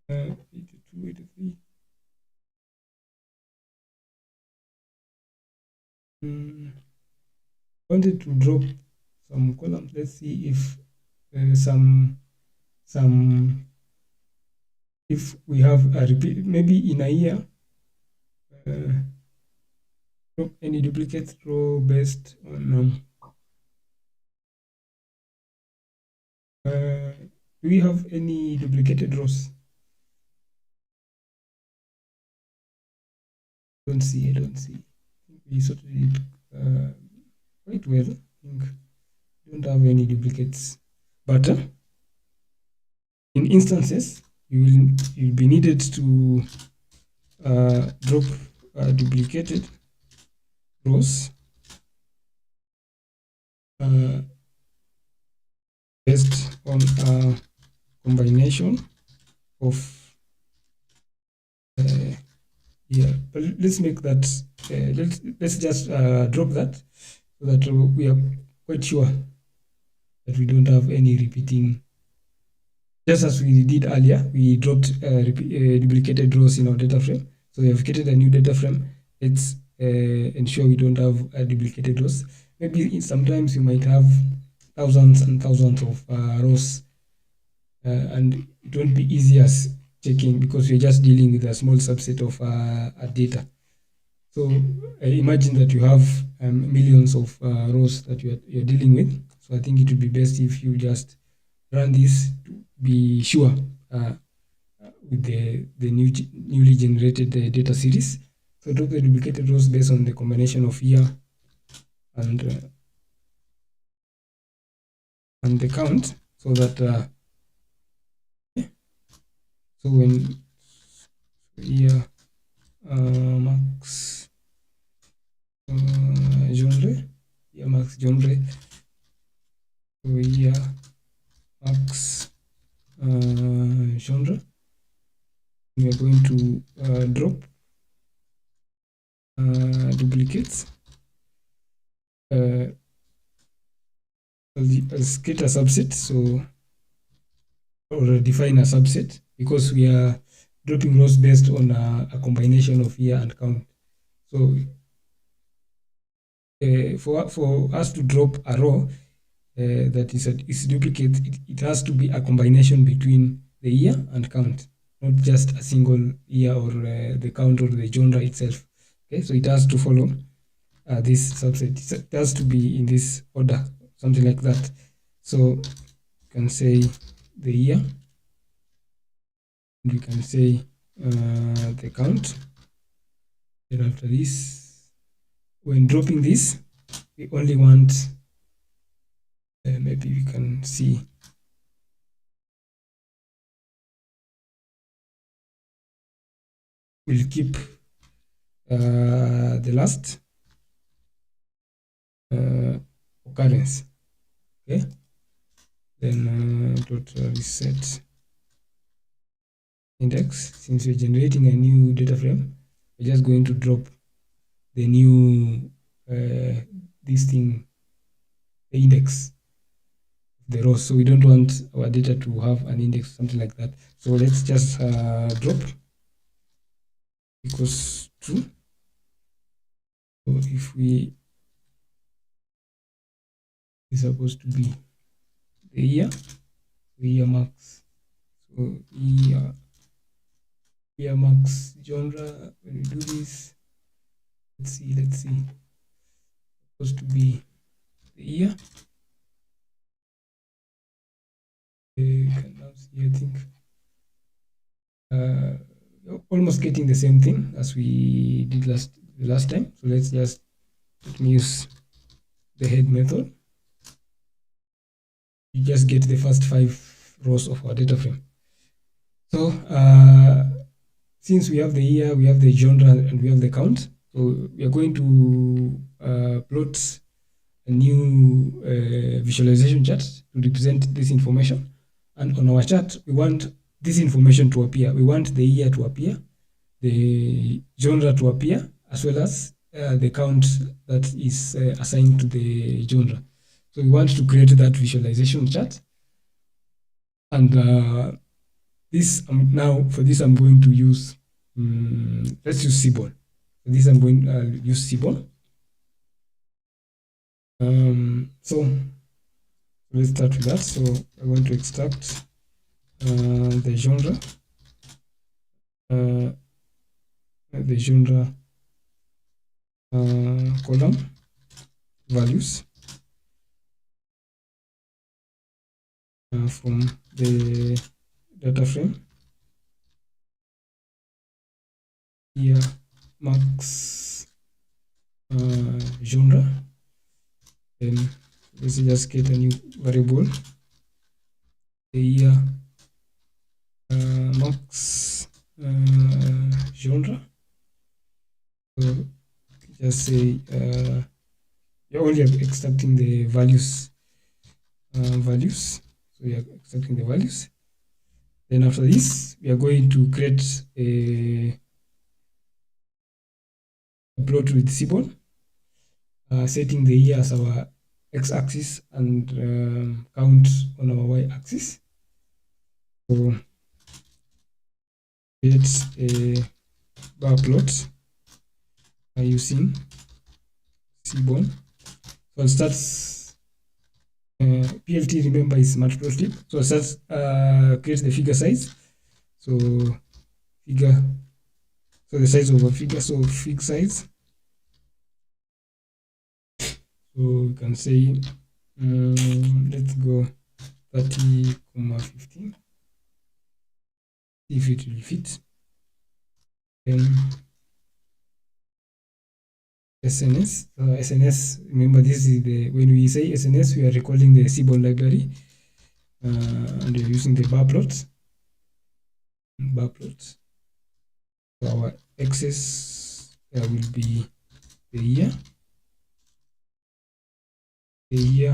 82, 83. Wanted to drop some columns. Let's see if if we have a repeat, maybe in a year, drop any duplicate row based on do we have any duplicated rows? I don't see. We sorted it quite well. I think don't have any duplicates, but in instances you'll be needed to drop duplicated rows based on a combination of but let's make that let's just drop that so that we are quite sure that we don't have any repeating. Just as we did earlier, we dropped duplicated rows in our data frame. So we have created a new data frame. Let's ensure we don't have duplicated rows. Maybe sometimes you might have thousands and thousands of rows, and it won't be easy as checking because we're just dealing with a small subset of data. So imagine that you have millions of rows that you're dealing with. So I think it would be best if you just run this to be sure with the newly generated data series. So drop the duplicated rows based on the combination of year and the count, so that so when year max genre, year max genre, so year max genre, we are going to drop duplicates. Let's get a subset, so or define a subset, because we are dropping rows based on a combination of year and count. So for us to drop a row that is duplicate, it has to be a combination between the year and count, not just a single year or the count or the genre itself. Okay, so it has to follow this subset. It has to be in this order, something like that. So you can say the year, and we can say the count. Then after this, when dropping this, we only want, maybe we can see, we'll keep the last occurrence. Okay, then dot reset index. Since we're generating a new data frame, we're just going to drop the new this thing, the index of the rows. So we don't want our data to have an index, something like that. So let's just drop equals true. So if we is supposed to be the year max, so year max genre. When we do this, let's see, supposed to be the year. You can now see, I think almost getting the same thing as we did the last time. So let me use the head method. You just get the first 5 rows of our data frame. So since we have the year, we have the genre, and we have the count, so we are going to plot a new visualization chart to represent this information. And on our chart, we want this information to appear. We want the year to appear, the genre to appear, as well as the count that is assigned to the genre. So we want to create that visualization chart. And this now, for this, I'm going to use, let's use Seaborn. For this, I'm going to use Seaborn. So let's start with that. So I'm going to extract the genre column values from the data frame year max genre. Then let's just get a new variable, the year max genre. So just say you're only extracting the values. So we are extracting the values. Then after this, we are going to create a plot with Seaborn, setting the year as our x-axis and count on our y-axis. So create a bar plot by using Seaborn. So I'll start PLT, remember, is matplotlib. So I'll start create the figure size. So figure, so the size of a figure, so fig size. So we can say let's go 30,15. See if it will fit. Then SNS. SNS, remember, this is the, when we say SNS, we are recalling the Seaborn library, and we are using the bar plot. Bar plot. So our axis will be the year,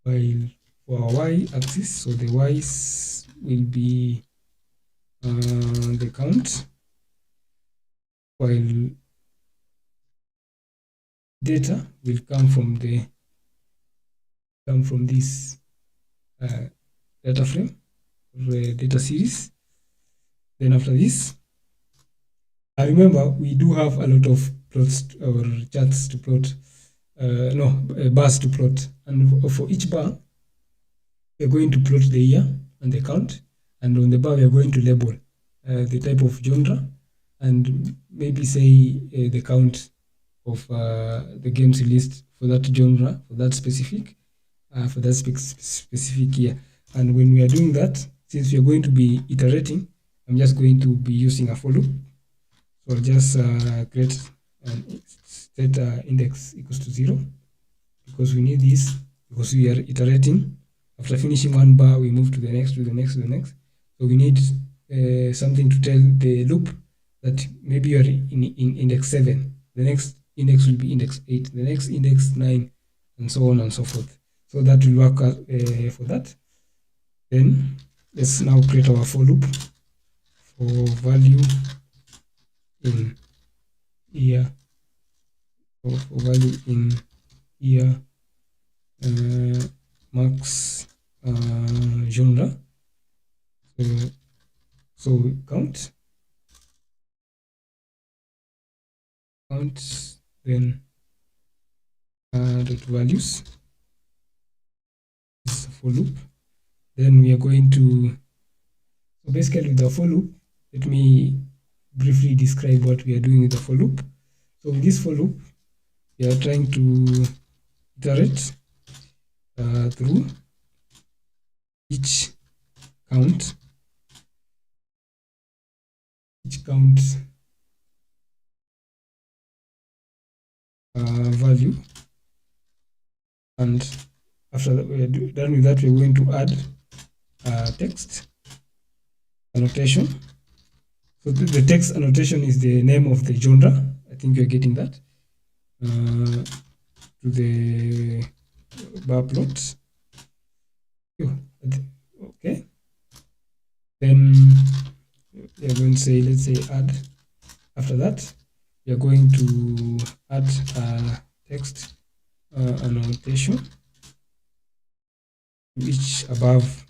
while for our y-axis, so the y's will be the count, while data will come from this data frame, the data series. Then after this, I remember we do have a lot of plots or charts to plot, bars to plot, and for each bar we're going to plot the year and the count, and on the bar we are going to label the type of genre, and maybe say the count of the games released for that genre, for that specific year. And when we are doing that, since we are going to be iterating, I'm just going to be using a for loop. So I'll just create an set index equals to 0, because we need this, because we are iterating. After finishing one bar, we move to the next, to the next, to the next. So we need something to tell the loop that maybe you are in index 7. The next index will be index 8. The next index 9, and so on and so forth. So that will work for that. Then let's now create our for loop for value in year, for value in year max genre. So count, then dot values. This is a for loop. Then we are going to, so basically with the for loop, let me briefly describe what we are doing with the for loop. So with this for loop, we are trying to iterate through each count value, and after that we are done with that, we're going to add text annotation. So the text annotation is the name of the genre. I think you're getting that. To the bar plot. Okay. Then we are going to say, let's say add. After that, we are going to add text annotation each above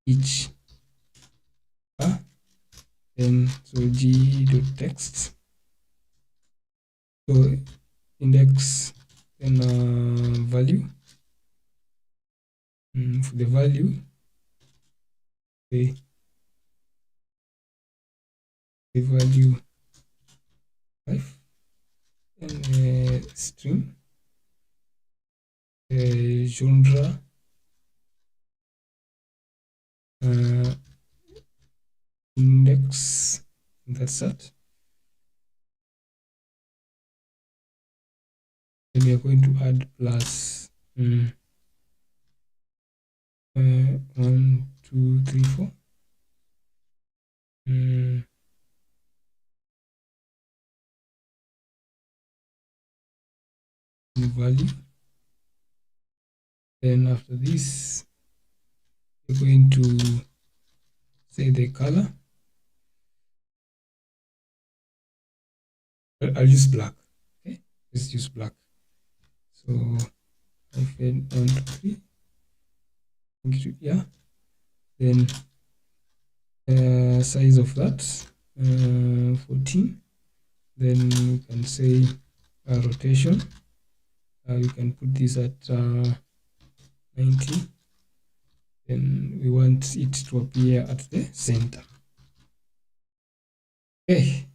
each bar. Then so g.text. So index, then value. For the value, the value 5, and string, genre, index, that's that. Then we are going to add plus 1, 2, 3, 4. The value. Then after this, we're going to say the color. I'll use black. Okay, let's use black. So hyphen 1 2 3, yeah. Then size of that 14. Then we can say rotation. We can put this at 90. Then we want it to appear at the center. Okay.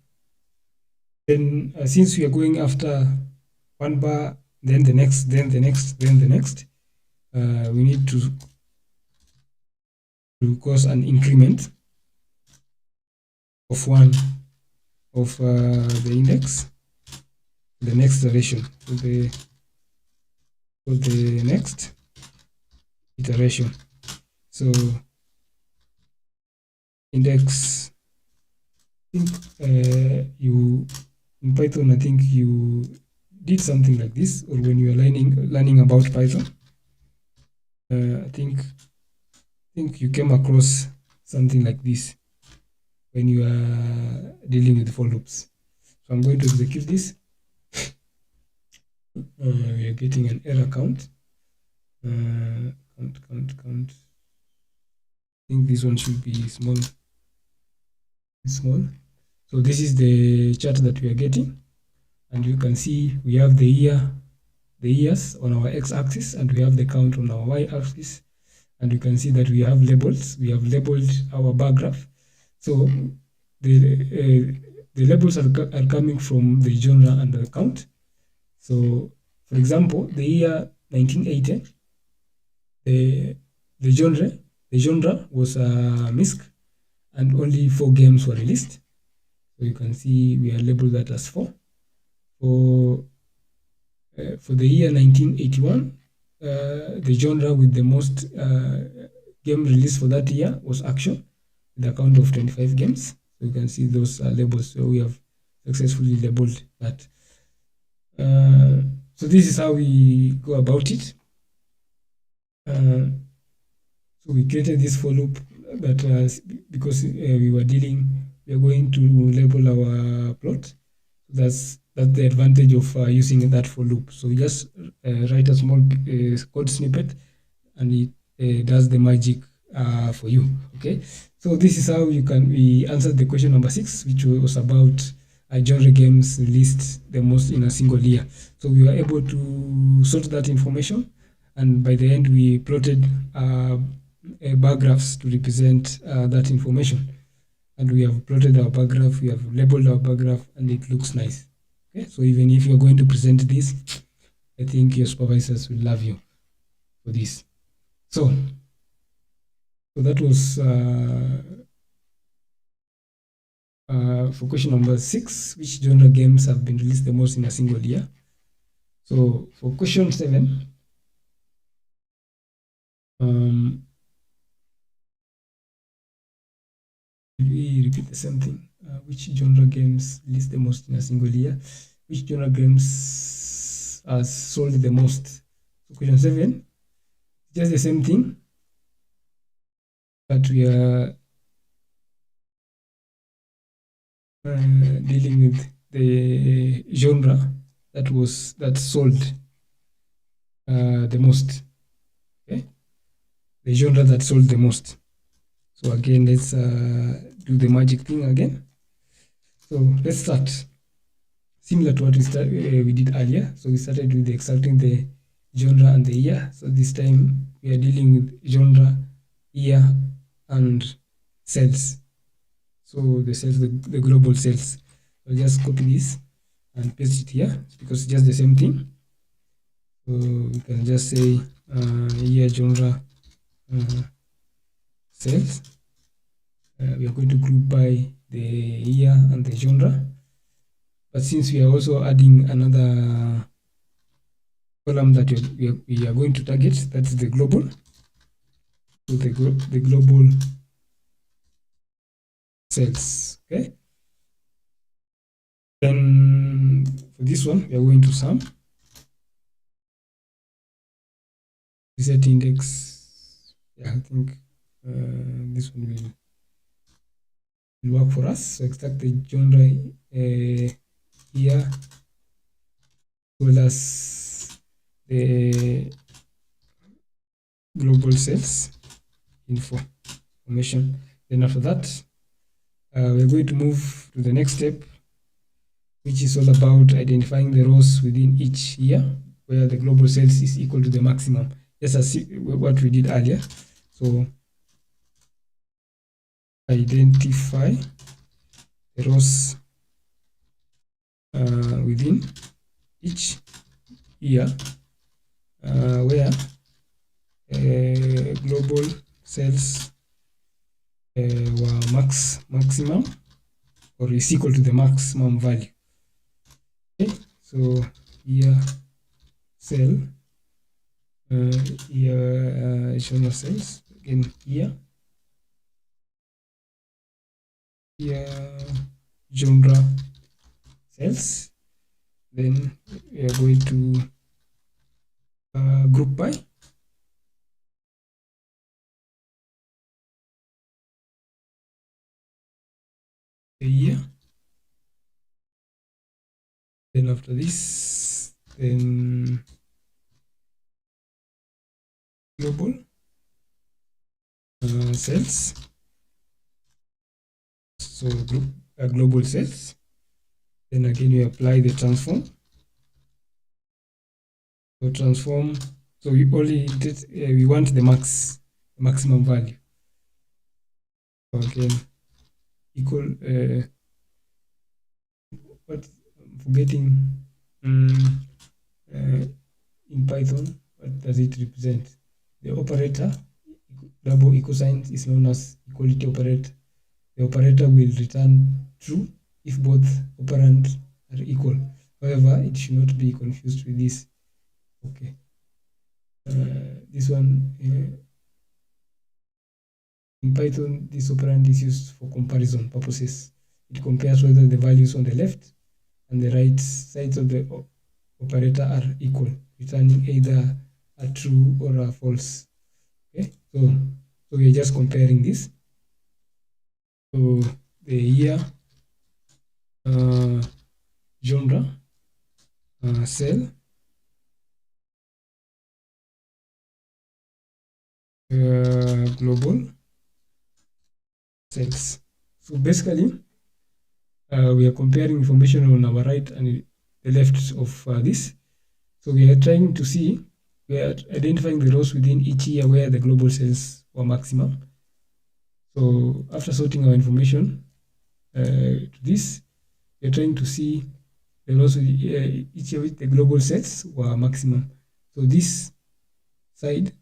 Then since we are going after one bar, then the next, then the next, then the next, we need to cause an increment of one of the index, the next iteration, for the next iteration. So index, I think you in Python, I think you did something like this, or when you are learning about Python, I think you came across something like this when you are dealing with for loops. So I'm going to execute this. We are getting an error count. Count. I think this one should be small. So this is the chart that we are getting, and you can see we have the years on our x-axis, and we have the count on our y-axis, and you can see that we have labels. We have labeled our bar graph. So the labels are coming from the genre and the count. So, for example, the year 1980, the genre was MISC, and only 4 games were released. So you can see we are labeled that as 4. For the year 1981, the genre with the most game released for that year was action, with a count of 25 games. So you can see those labels. So we have successfully labeled that. So this is how we go about it. So we created this for loop that because we are going to label our plot. That's the advantage of using that for loop. So we just write a small code snippet, and it does the magic for you. Okay, so this is how we answered the question number 6, which was about genre games released the most in a single year. So we were able to sort that information, and by the end we plotted bar graphs to represent that information. And we have plotted our bar graph, we have labeled our bar graph, and it looks nice. Okay, so even if you're going to present this, I think your supervisors will love you for this. So that was for question number 6, which genre games have been released the most in a single year. So for question 7, we repeat the same thing. Which genre games released the most in a single year? Which genre games has sold the most? So question 7, just the same thing, but we are dealing with the genre that sold the most. Okay, the genre that sold the most. So again, let's do the magic thing again. So let's start similar to what we did earlier. So we started with extracting the genre and the year. So this time we are dealing with genre, year, and cells. So the cells, the global cells. I'll just copy this and paste it here because it's just the same thing. So we can just say year, genre, cells. We are going to group by the year and the genre. But since we are also adding another column that we are going to target, that's the global. So the global cells. Okay. Then for this one, we are going to sum. Reset index. Yeah, I think this one will work for us. So extract the genre here, as well as the global sales information. Then after that, we're going to move to the next step, which is all about identifying the rows within each year where the global sales is equal to the maximum, just as what we did earlier. So identify the rows within each year where global sales were maximum or is equal to the maximum value. Okay, so year cell year additional cells again here genre cells. Then we are going to group by the year. Then after this, then global cells. So group global cells. Then again we apply the transform. So transform. So we only did, we want the maximum value. So again equal. What I'm forgetting in Python. What does it represent? The operator double equal sign is known as equality operator. The operator will return true if both operands are equal. However, it should not be confused with this. Okay. This one in Python, this operand is used for comparison purposes. It compares whether the values on the left and the right sides of the operator are equal, returning either a true or a false. Okay, so we are just comparing this. So the year genre cell global sales. So basically, we are comparing information on our right and the left of this. So we are trying to see, we are identifying the rows within each year where the global sales were maximum. So after sorting our information to this, we are trying to see the rows with each year with the global sales were maximum. So this side,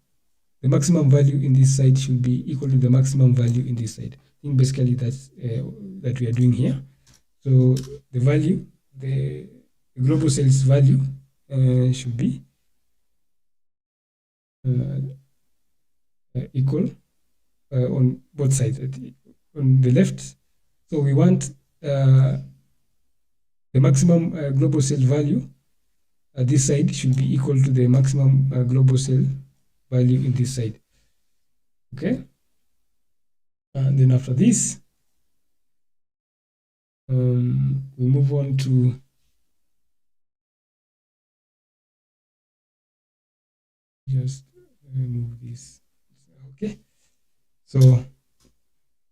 the maximum value in this side should be equal to the maximum value in this side. I think basically that's that we are doing here. So the value, the global sales value should be equal on both sides. On the left, so we want the maximum global sale value this side should be equal to the maximum global sale value in this side. Okay, and then after this, we move on to just remove this. Okay, so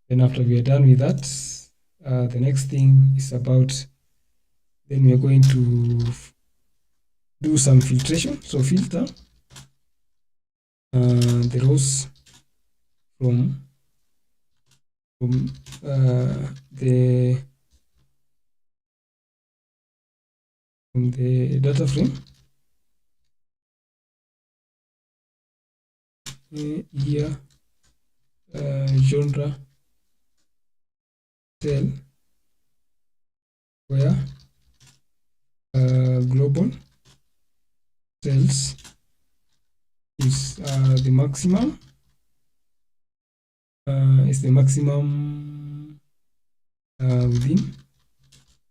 then after we are done with that, the next thing is about, then we are going to do some filtration. So filter the rows from the data frame year genre cell where global sales is the maximum within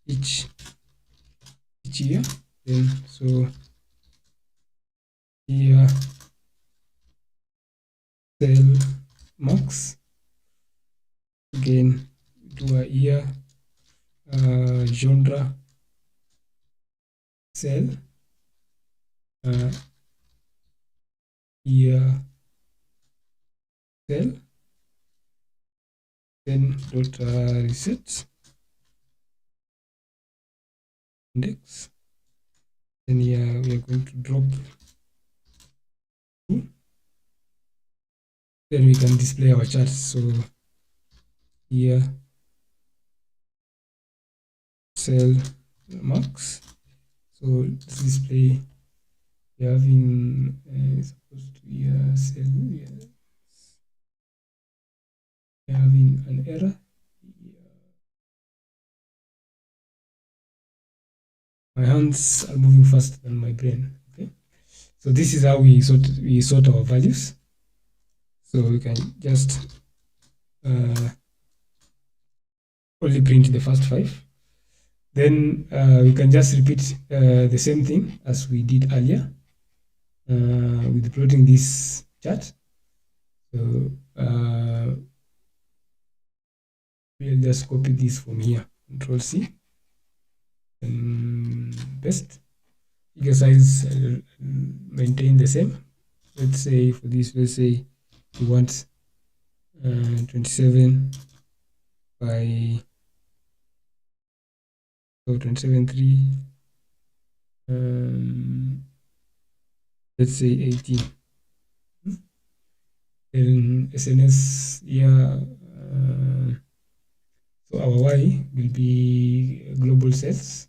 each year. Then so here cell max, again do a year genre cell year cell, then dot reset index. Then here we are going to drop 2. Then we can display our chart. So here cell max. So let's display. We are having supposed to be a cell. Yeah. We are having an error. My hands are moving faster than my brain. Okay, so this is how we sort our values. So we can just only print the first 5. Then we can just repeat the same thing as we did earlier with plotting this chart. So we'll just copy this from here, Control C, and paste. Figure size maintain the same. Let's say for this, let's say we want 27 by 27.3. Let's say 18. Then SNS here. So our Y will be global sets.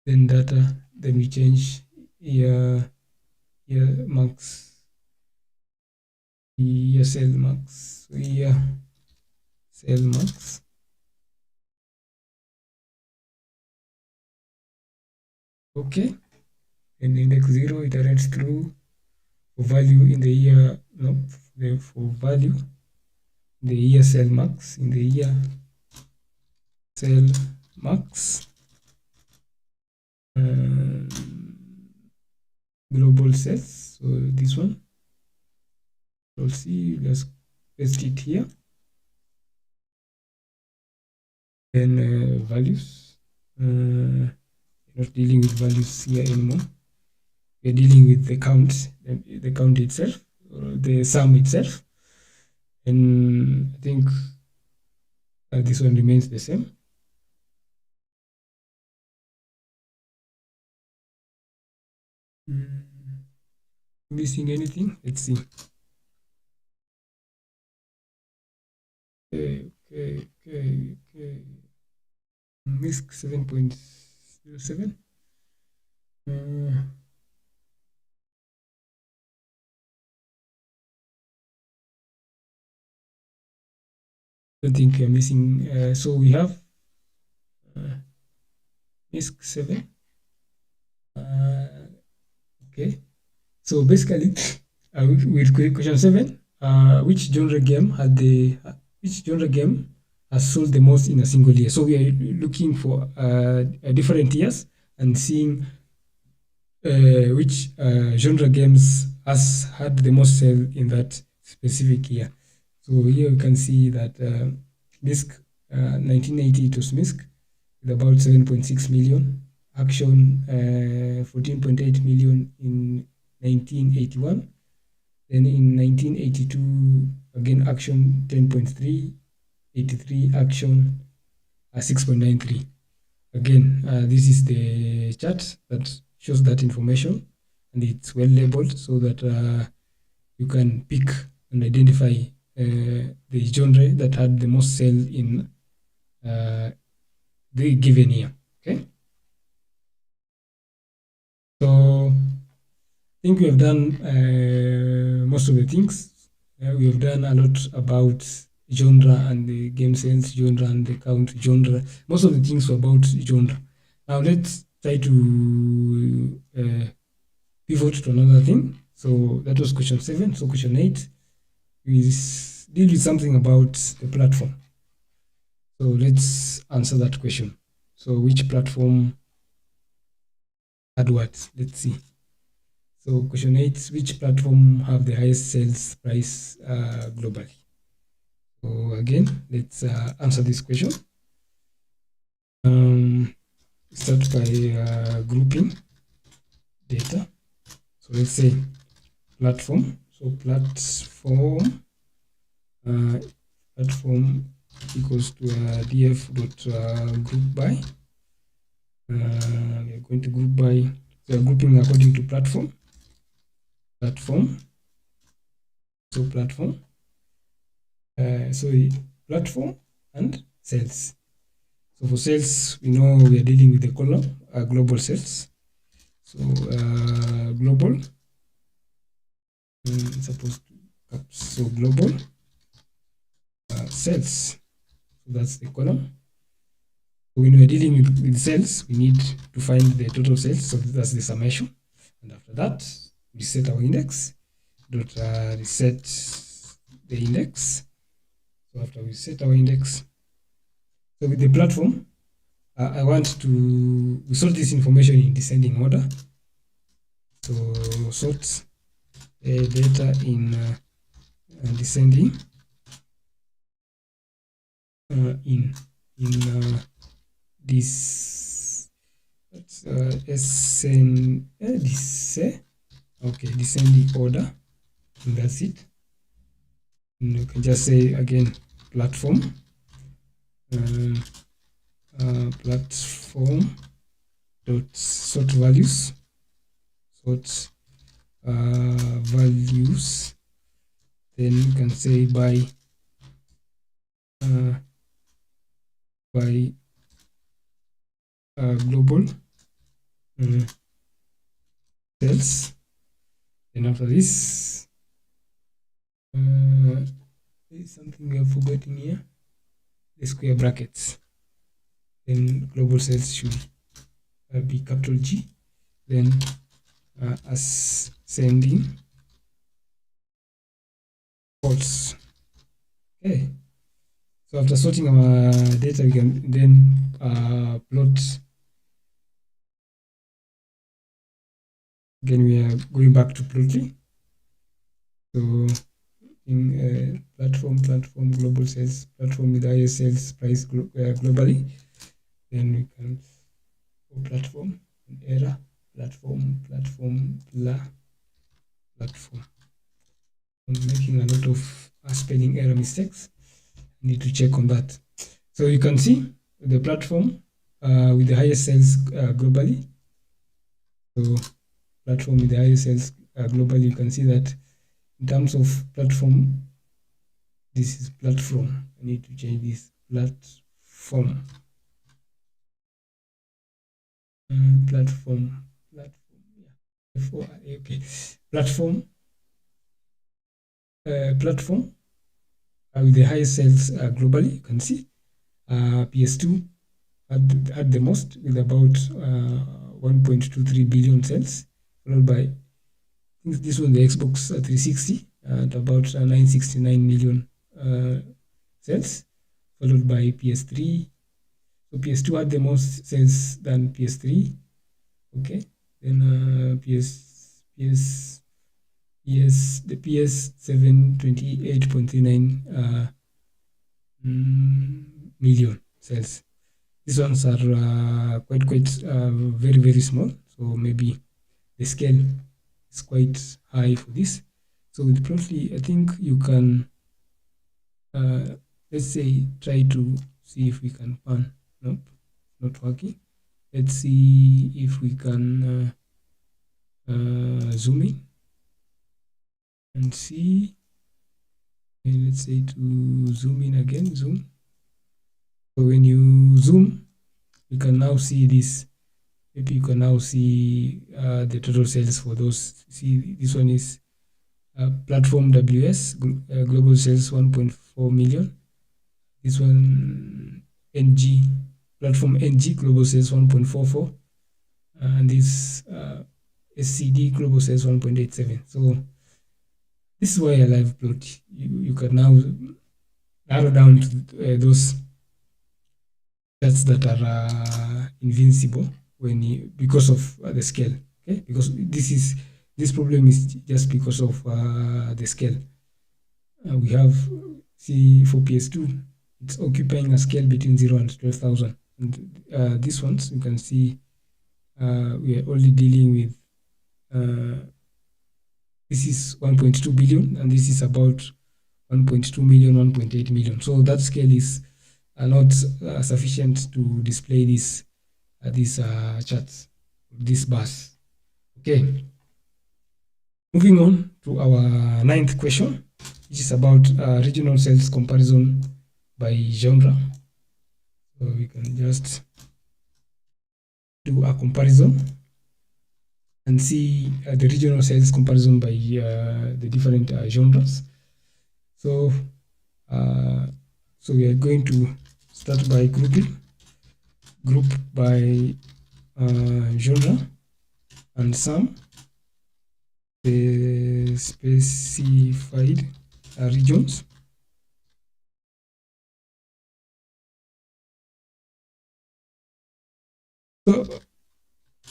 Then data, then we change here max, here cell max, so here cell max. Okay, and index 0 iterates through for value in the year, no, for value in the year cell max, in the year cell max. Global sets, so this one, we'll see, let's paste it here. Then values, not dealing with values here anymore. We're dealing with the count itself, or the sum itself. And I think this one remains the same. Missing anything? Let's see. Okay. MISC 7.07. Don't think we're missing. So we have MISC 7. Okay. So basically, with question 7, which genre game has sold the most in a single year? So we are looking for different years and seeing which genre games has had the most sale in that specific year. So here we can see that MISC 1980 it was MISC with about 7.6 million. Action 14.8 million in 1981. Then in 1982, again Action 10.3, 83 Action 6.93. Again, this is the chart that shows that information, and it's well labeled so that you can pick and identify the genre that had the most sale in the given year. Okay. So I think we have done most of the things. We have done a lot about genre and the game sense genre and the count genre. Most of the things were about genre. Now let's try to pivot to another thing. So that was question 7. So question 8 is deal with something about the platform. So let's answer that question. So which platform had what? Let's see. So question 8, which platform have the highest sales price globally? So again, let's answer this question. start by grouping data. So let's say platform. So platform equals to df dot group by. We are going to group by, so grouping according to platform. So platform. So platform and sales. So for sales, we know we are dealing with the column global sales. So global, supposed to so global sales. So that's the column. So when we're dealing with sales, we need to find the total sales. So that's the summation. And after that, we set our index. Dot reset the index. So after we set our index, so with the platform, I want to sort this information in descending order. So sort data in descending in this descending order, and that's it. And you can just say again platform platform dot sort values values, then you can say by global sales. Then after this, there is something we have forgotten here, the square brackets. Then global sales should be capital G, then ascending false. Okay, so after sorting our data, we can then plot. Again, we are going back to plotting. So in platform global sales, platform with highest sales price globally, then we can platform error platform. I'm making a lot of spelling error mistakes. I need to check on that. So you can see the platform with the highest sales globally. So platform with the highest sales globally, you can see that in terms of platform, this is platform. I need to change this platform. Platform. Yeah. Okay. Platform with the highest sales globally. You can see PS2 had the most with about 1.23 billion sales, followed by, I think this one, the Xbox 360 at about 969 million sales, followed by PS3. So PS2 had the most sales than PS3. Okay, then the PS7 28.39 million sales. These ones are quite very small, so maybe the scale is quite high for this. So with Plotly, I think you can let's say try to see if we can pan. Nope, not working. Let's see if we can zoom in and see. And let's say to zoom in again, zoom. So when you zoom, you can now see this. Maybe you can now see the total sales for those. See, this one is platform WS, global sales 1.4 million. This one NG, platform NG, global sales 1.44. And this SCD, global sales 1.87. So this is why I live plot. You can now narrow down to those stats that are invincible when because of the scale. Okay, because this problem is just because of the scale. We have, see, for PS2, it's occupying a scale between 0 and 12,000. And these ones you can see we are only dealing with this is 1.2 billion, and this is about 1.2 million, 1.8 million. So that scale is not sufficient to display these charts, these bars. Okay. Moving on to our ninth question, which is about regional sales comparison by genre. So we can just do a comparison and see the regional sales comparison by the different genres. So we are going to start by grouping, group by genre, and sum the specified regions. So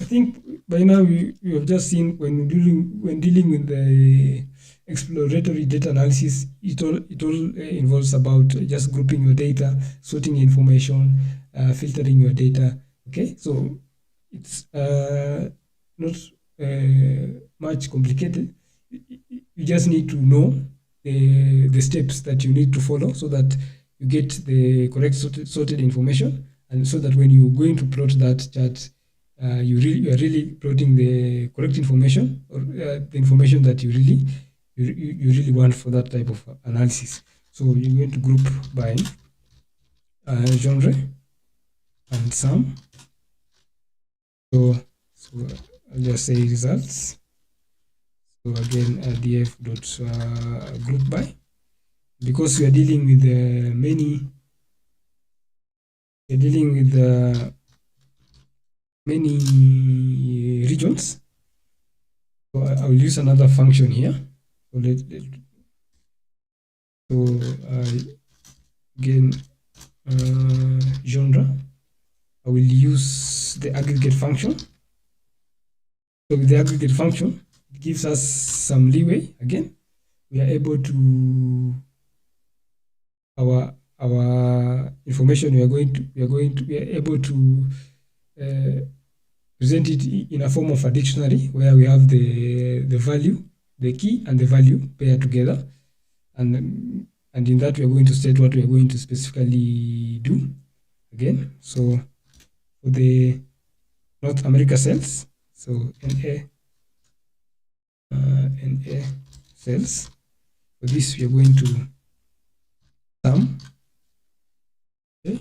I think by now we have just seen when dealing with the exploratory data analysis, it all involves about just grouping your data, sorting information, filtering your data. Okay, so it's not much complicated. You just need to know the steps that you need to follow so that you get the correct sorted information, and so that when you're going to plot that chart, you are really plotting the correct information, or the information that you really want for that type of analysis. So you're going to group by genre and sum. So I'll just say results. So again, df dot group by, because we are dealing with many regions. So I will use another function here. So again, genre, I will use the aggregate function. So with the aggregate function, it gives us some leeway. Again, we are able to our information. We are able to present it in a form of a dictionary, where we have the value, the key, and the value paired together, and in that we are going to state what we are going to specifically do. Again, so for the North America cells, so NA cells, for this we are going to sum. Okay.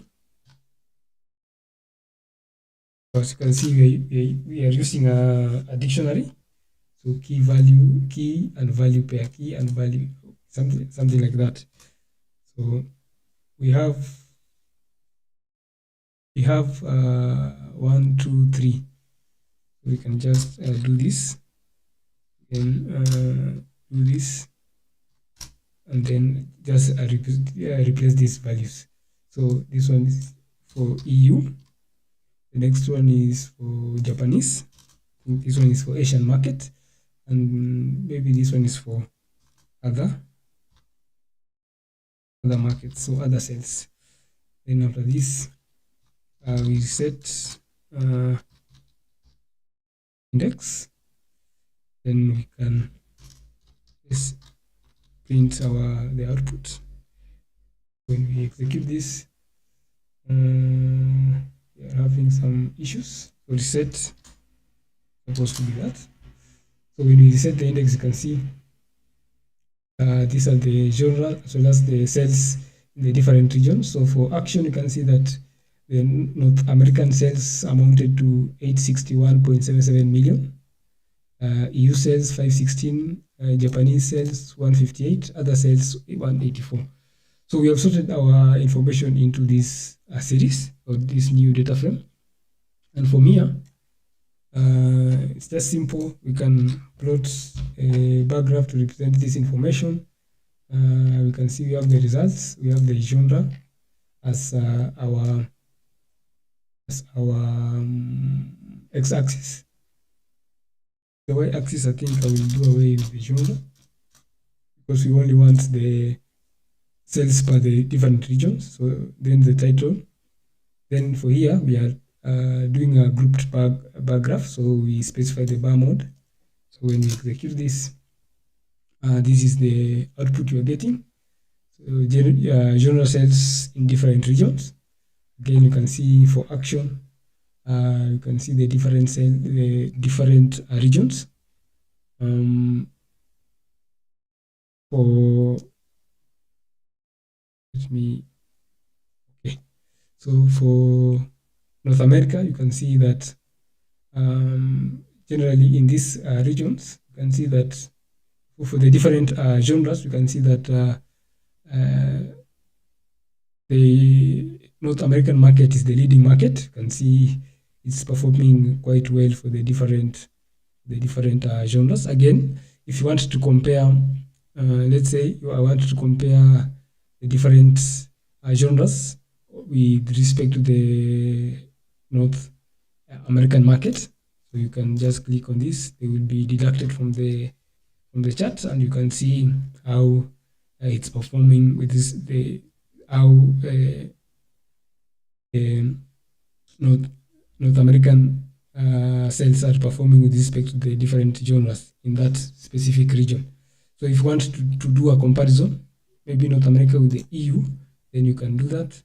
As you can see, we are using a dictionary. So key and value pair, key and value, something like that. So we have 1, 2, 3. We can just do this, and do this, and then just replace these values. So this one is for EU. The next one is for Japanese. This one is for Asian market, and maybe this one is for other markets, so other sales. Then after this, we set index. Then we can just print the output. When we execute this, we are having some issues. So reset supposed to be that. So when we reset the index, you can see these are the genre as well as the sales in the different regions. So for action, you can see that the North American sales amounted to 861.77 million. EU sales 516, Japanese sales 158, other sales 184. So we have sorted our information into this series, or this new data frame. And from here, it's just simple. We can plot a bar graph to represent this information. We can see we have the results, we have the genre as our x-axis. The y-axis, I think I will do away with the genre, because we only want the sales per the different regions. So then the title, Then for here, we are doing a grouped bar graph. So we specify the bar mode. So when we execute this, this is the output you are getting. So general cells in different regions. Again, you can see for action, you can see the different regions. For let me okay. So for North America, you can see that generally in these regions, you can see that for the different genres, you can see that the North American market is the leading market. You can see it's performing quite well for the different genres. Again, if you want to compare, let's say I want to compare the different genres with respect to the North American market, so you can just click on this. They will be deducted from the chart, and you can see how it's performing with this how North American sales are performing with respect to the different genres in that specific region. So if you want to do a comparison, maybe North America with the EU, then you can do that.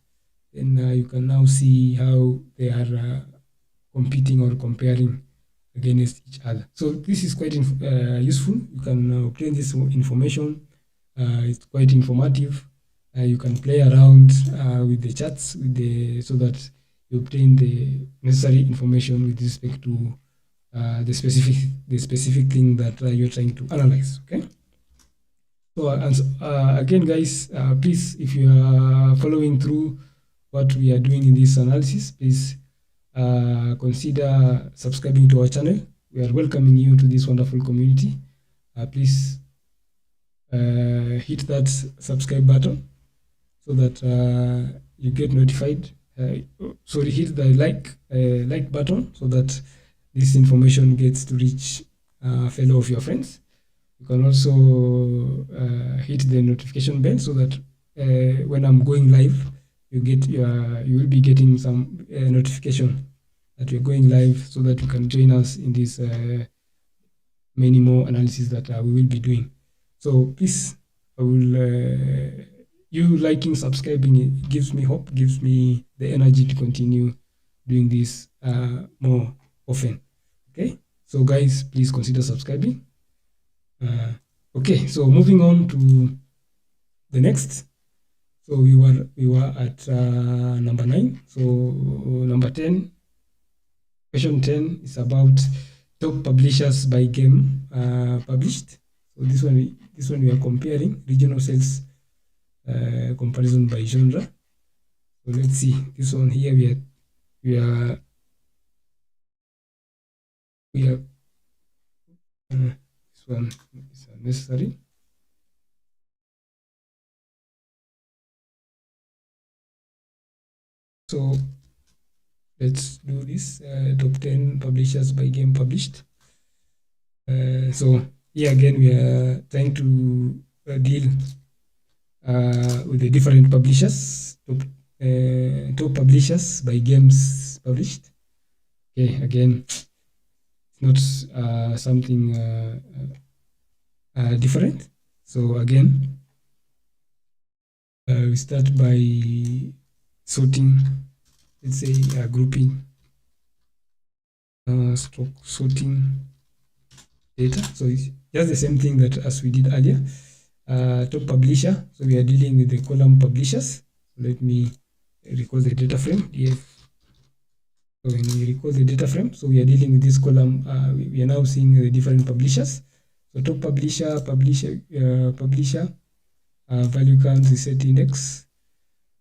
Then you can now see how they are competing or comparing against each other. So this is quite useful. You can obtain this information. It's quite informative. You can play around with the charts so that you obtain the necessary information with respect to the specific thing that you're trying to analyze. Okay. So again, guys, please, if you are following through what we are doing in this analysis, please consider subscribing to our channel. We are welcoming you to this wonderful community. Please hit that subscribe button so that you get notified. Sorry, hit the like button so that this information gets to reach fellow of your friends. You can also hit the notification bell so that when I'm going live, you will be getting some notification that we're going live, so that you can join us in this many more analysis that we will be doing. So please, I will you liking, subscribing, it gives me hope, gives me the energy to continue doing this more often. Okay, so guys, please consider subscribing. Okay, so moving on to the next. So we were at number 9. So number 10, question 10 is about top publishers by game published. So this one we are comparing regional sales comparison by genre. So let's see, this one here we are this one is unnecessary. So let's do this top 10 publishers by game published. So here again we are trying to deal with the different publishers, top publishers by games published. Okay, again, it's not something different. So again, we start by sorting, let's say grouping, stroke sorting data. So it's just the same thing that as we did earlier. Top publisher, so we are dealing with the column publishers. Let me recall the data frame. So when we recall the data frame, so we are dealing with this column. We are now seeing the different publishers. So top publisher, value count, reset index.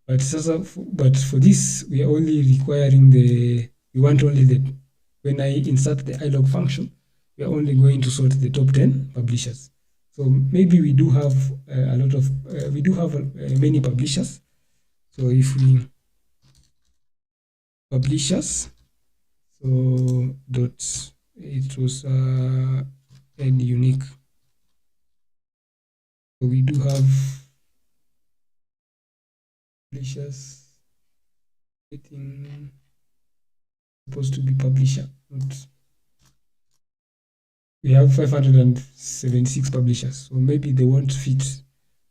But for this, we are only requiring we want only the, when I insert the ilog function, we are only going to sort the top 10 publishers. So maybe we do have many publishers. So if we publishers, so it was n unique. So we do have publishers. Getting supposed to be publisher. Not, we have 576 publishers, so maybe they won't fit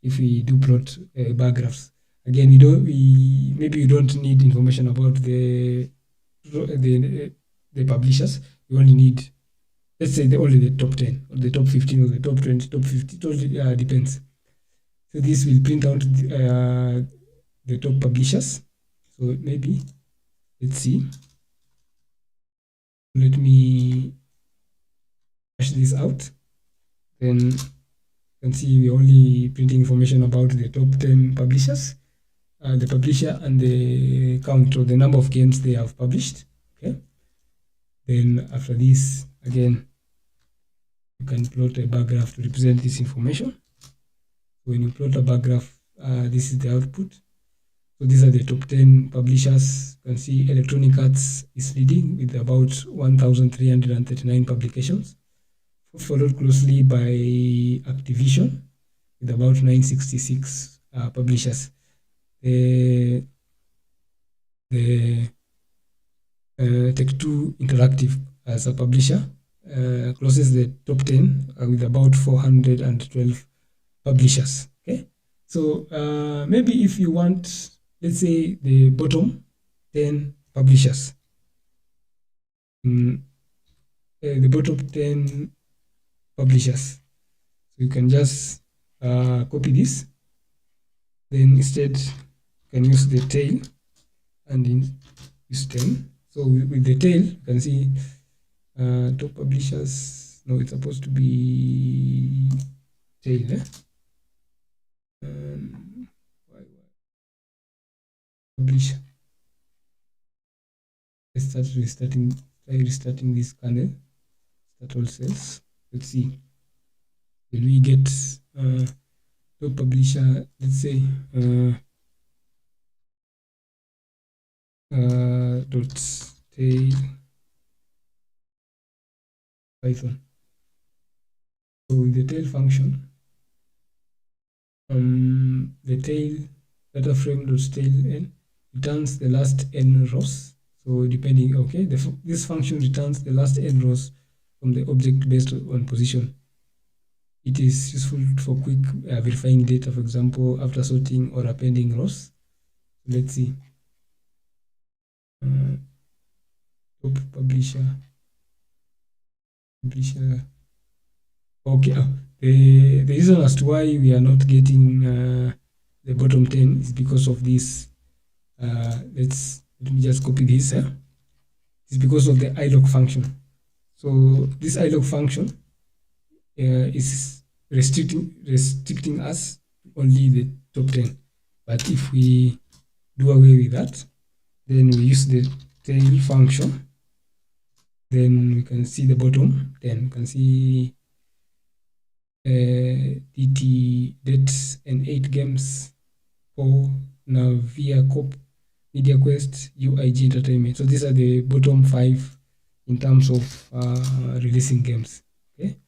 if we do plot bar graphs. Again, maybe you don't need information about the publishers. You only need, let's say, only the top 10 or the top 15 or the top 20, top 50. It all depends. So this will print out the top publishers. So maybe, let's see. Let me hash this out. Then you can see we're only printing information about the top 10 publishers, the publisher and the count or the number of games they have published. Okay. Then after this, again, you can plot a bar graph to represent this information. When you plot a bar graph, this is the output. So these are the top 10 publishers. You can see Electronic Arts is leading with about 1,339 publications, followed closely by Activision with about 966 publishers. The Tech2 Interactive as a publisher closes the top 10 with about 412 publishers. Okay, so maybe if you want, let's say, the bottom 10 publishers, the bottom 10 publishers, so you can just copy this, then instead you can use the tail and use 10. So with the tail, you can see top publishers. No, it's supposed to be tail. Publish. Let's try restarting this kernel. Start all cells. Let's see. Will we get top publisher? Let's say dot tail Python. So with the tail function, the tail data frame dot tail n returns the last n rows. So depending, okay, this function returns the last n rows from the object based on position. It is useful for quick verifying data, for example, after sorting or appending rows. Let's see. Top publisher. Okay. The reason as to why we are not getting the bottom 10 is because of this. Let me just copy this. It's because of the ilog function. So this ilog function is restricting us to only the top 10. But if we do away with that, then we use the tail function, then we can see the bottom 10. You can see DT dates and 8 games for Navia Corp, Media Quest, UIG Entertainment. So these are the bottom 5 in terms of releasing games. Okay,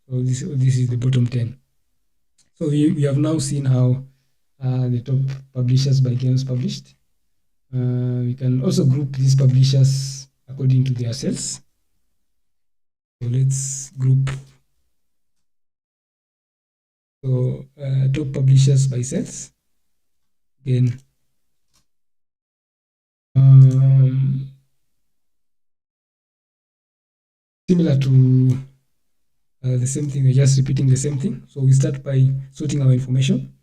so this is the bottom 10. So we have now seen how the top publishers by games published. We can also group these publishers according to their sales. So let's group. So top publishers by sales. Again, similar to the same thing, we're just repeating the same thing. So we start by sorting our information.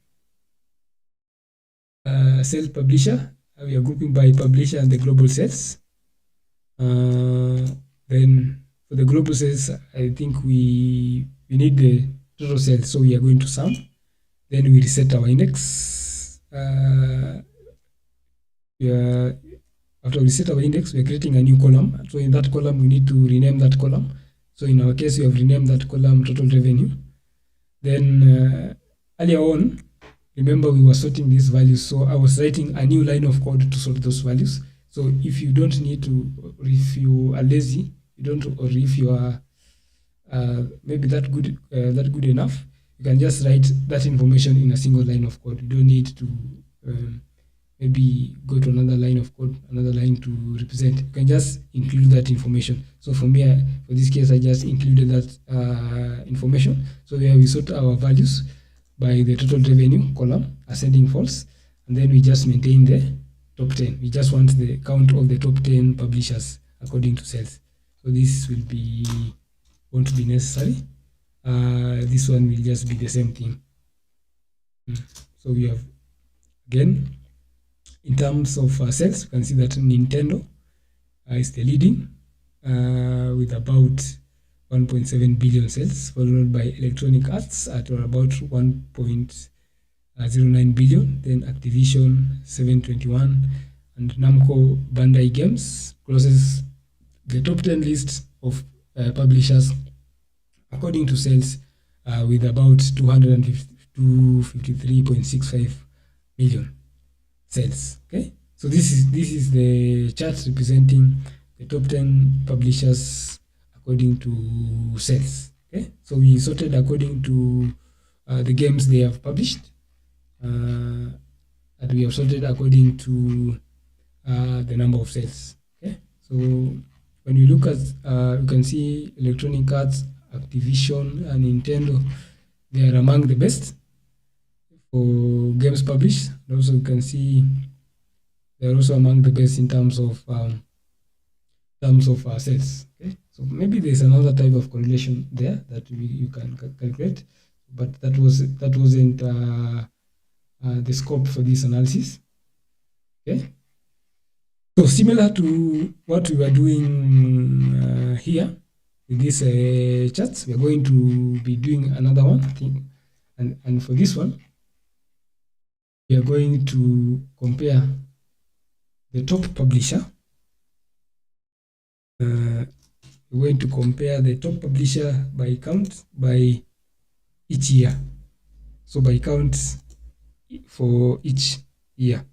Sales publisher, we are grouping by publisher and the global sales. Then for the global sales, I think we need the total sales, so we are going to sum. Then we reset our index. After we set our index, we are creating a new column. So in that column, we need to rename that column. So in our case, we have renamed that column total revenue. Then earlier on, remember we were sorting these values. So I was writing a new line of code to sort those values. So if you don't need to, or if you are lazy, you don't, or if you are maybe that good enough, you can just write that information in a single line of code. You don't need to maybe go to another line of code, another line to represent, you can just include that information. So for me, for this case, I just included that information. So where we sort our values by the total revenue column, ascending false, and then we just maintain the top 10. We just want the count of the top 10 publishers according to sales. So this won't be necessary. This one will just be the same thing. So we have, again, in terms of sales, you can see that Nintendo is the leading with about 1.7 billion sales, followed by Electronic Arts at about 1.09 billion, then Activision 721, and Namco Bandai Games closes the top 10 list of publishers according to sales with about 253.65 million sales. Okay, so this is the chart representing the top 10 publishers according to sales. Okay, so we sorted according to the games they have published, and we have sorted according to the number of sales. Okay, so when we look at, you can see Electronic Arts, Activision, and Nintendo, they are among the best for games published. And also you can see they're also among the best in terms of sales. Okay, so maybe there's another type of correlation there that you can calculate, but that wasn't the scope for this analysis. Okay, so similar to what we were doing here with these charts, we're going to be doing another one, I think, and for this one, we are going to compare the top publisher. We're going to compare the top publisher by count by each year. So by count for each year.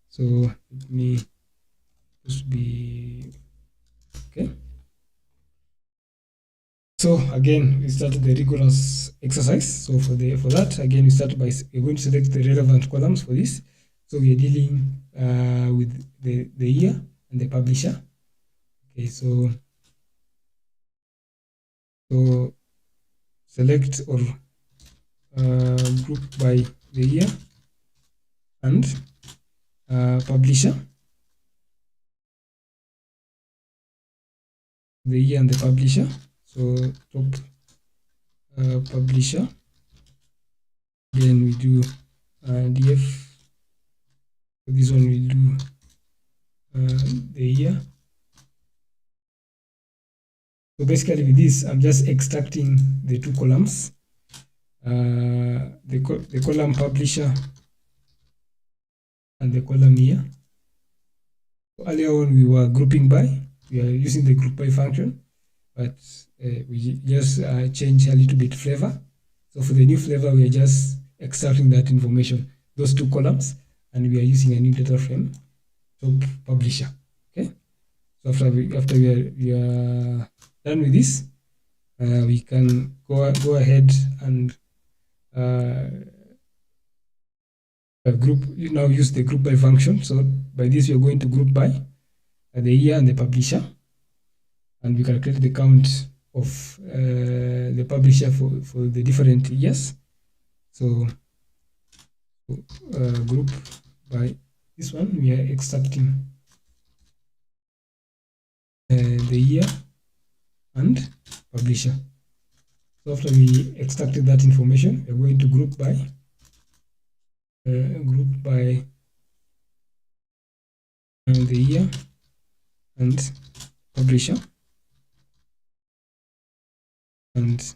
So let me just be okay. So again, we started the rigorous exercise. So for that, again, we start by, we're going to select the relevant columns for this. So we are dealing with the year and the publisher. Okay, so select or group by the year and publisher. The year and the publisher. So top publisher. Then we do df. For this one we do the year. So basically with this, I'm just extracting the two columns, the column publisher and the column year. So earlier on we were grouping by, we are using the group by function, but we just change a little bit flavor. So for the new flavor, we are just extracting that information, those two columns, and we are using a new data frame, top publisher. Okay. So after we are done with this, we can go ahead and now use the group by function. So by this, we are going to group by the year and the publisher, and we calculate the count of the publisher for the different years. So group by this one, we are extracting the year and publisher. So after we extracted that information, we're going to group by the year and publisher, and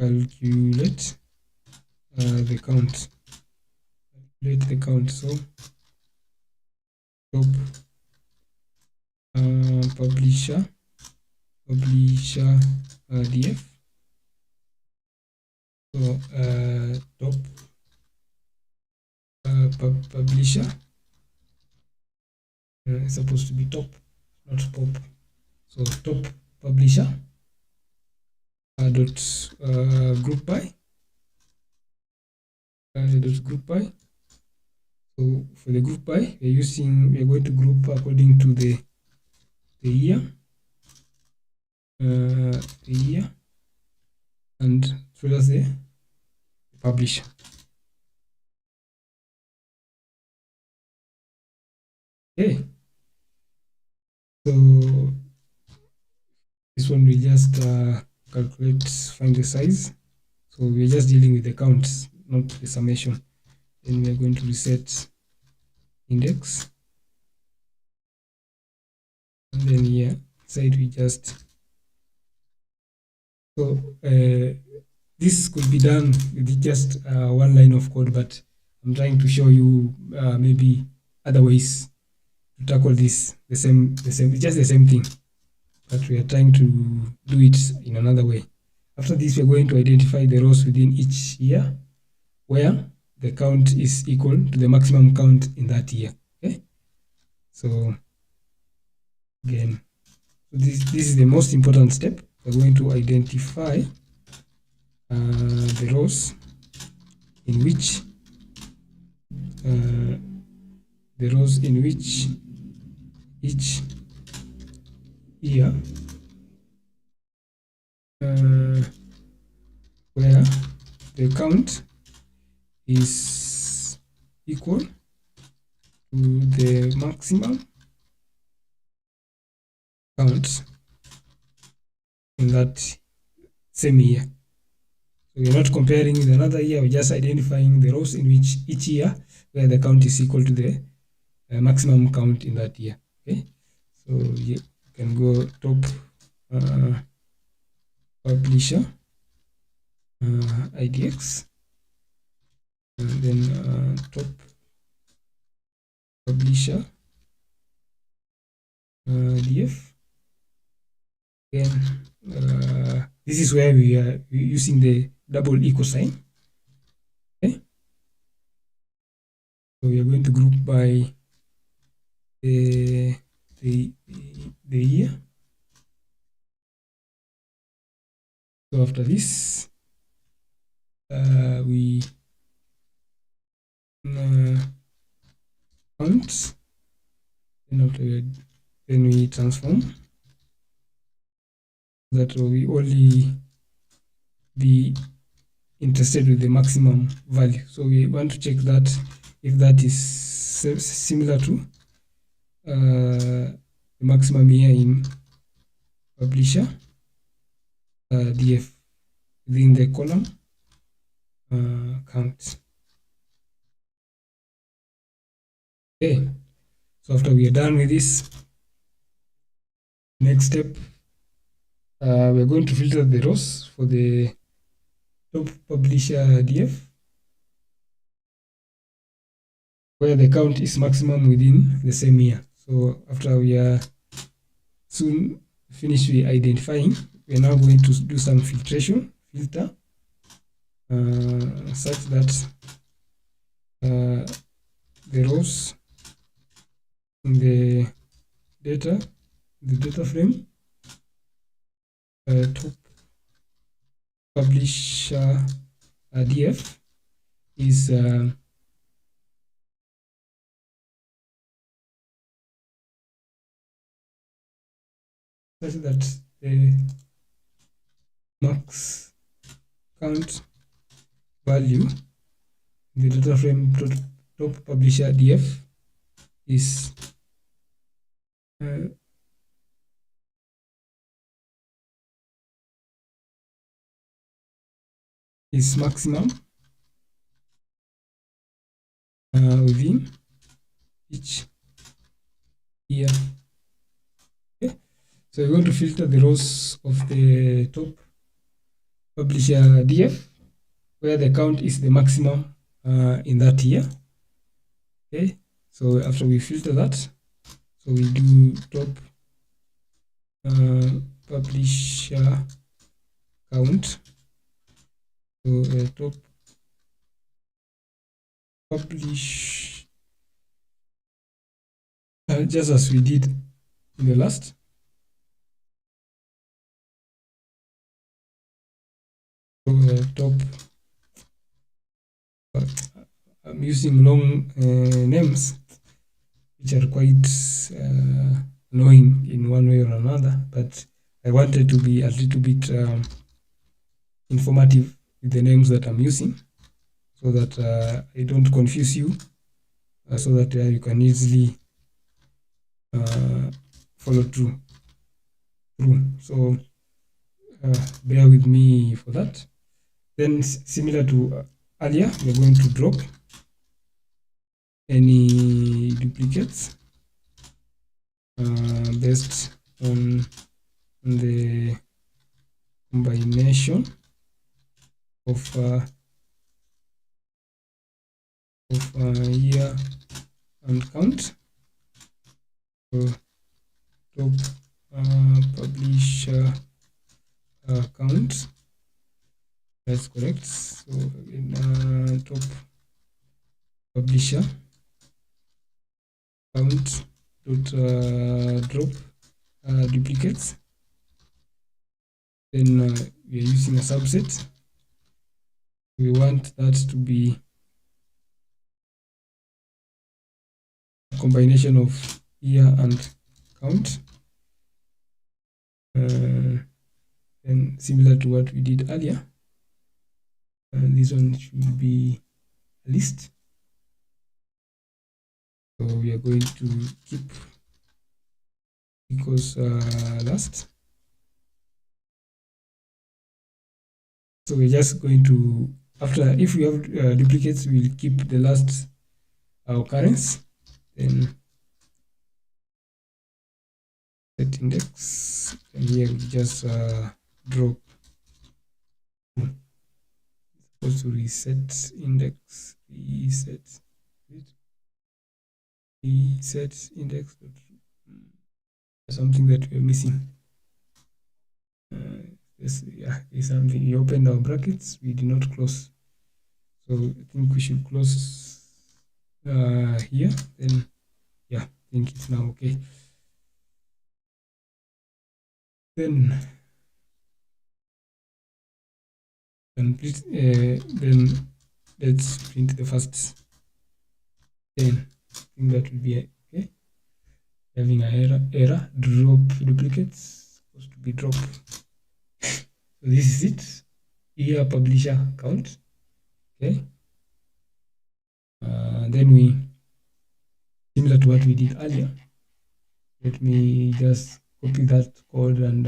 calculate the count. Calculate the count. So top publisher df. So top publisher is supposed to be top, not pop. So top publisher dot group by So for the group by, we're going to group according to the year, and so that's the publisher. Okay, so this one we just calculate, find the size. So we're just dealing with the counts, not the summation. Then we are going to reset index, and then here inside we just, so this could be done with just one line of code, but I'm trying to show you maybe other ways to tackle this. It's just the same thing, but we are trying to do it in another way. After this, we're going to identify the rows within each year where the count is equal to the maximum count in that year. Okay, so again, this is the most important step. We're going to identify the rows in which each year where the count is equal to the maximum count in that same year. So we're not comparing with another year, we're just identifying the rows in which each year where the count is equal to the maximum count in that year. Okay, so you can go top publisher IDX, and then top publisher DF. Then this is where we are using the double equal sign. Okay, so we are going to group by the year. So after this, we count, then we transform, that we only be interested with the maximum value. So we want to check that if that is similar to the maximum here in publisher DF within the column count. Okay, so after we are done with this, next step, we're going to filter the rows for the top publisher DF where the count is maximum within the same year. So after we are soon finished with identifying, we're now going to do some filter such that the rows in the data frame top publisher DF is such that the max count value in the data frame top publisher DF is maximum within each year. Okay, so we're going to filter the rows of the top publisher DF where the count is the maximum in that year. Okay, so after we filter that, so we do top publisher count. So top publish just as we did in the last. So top I'm using long names, which are quite annoying in one way or another, but I wanted to be a little bit informative with the names that I'm using, so that I don't confuse you, so that you can easily follow through. So bear with me for that. Then similar to earlier, we're going to drop any duplicates based on the combination of year and count. So top publisher count, that's correct. So in top publisher count dot drop duplicates. Then we are using a subset. We want that to be a combination of year and count. And similar to what we did earlier, this one should be a list. So we are going to keep equals last. So we're just going to, after, if we have duplicates, we'll keep the last occurrence, then set index, and here we just drop. Supposed to reset index, reset index. Something that we're missing. Yeah, is something. We opened our brackets, we did not close. So I think we should close here. Then yeah, I think it's now okay. Then complete. Then let's print the first 10. I think that will be okay. Having an error. Drop duplicates. Supposed to be drop. So this is it. Year publisher count. Okay. Then we, similar to what we did earlier, let me just copy that code and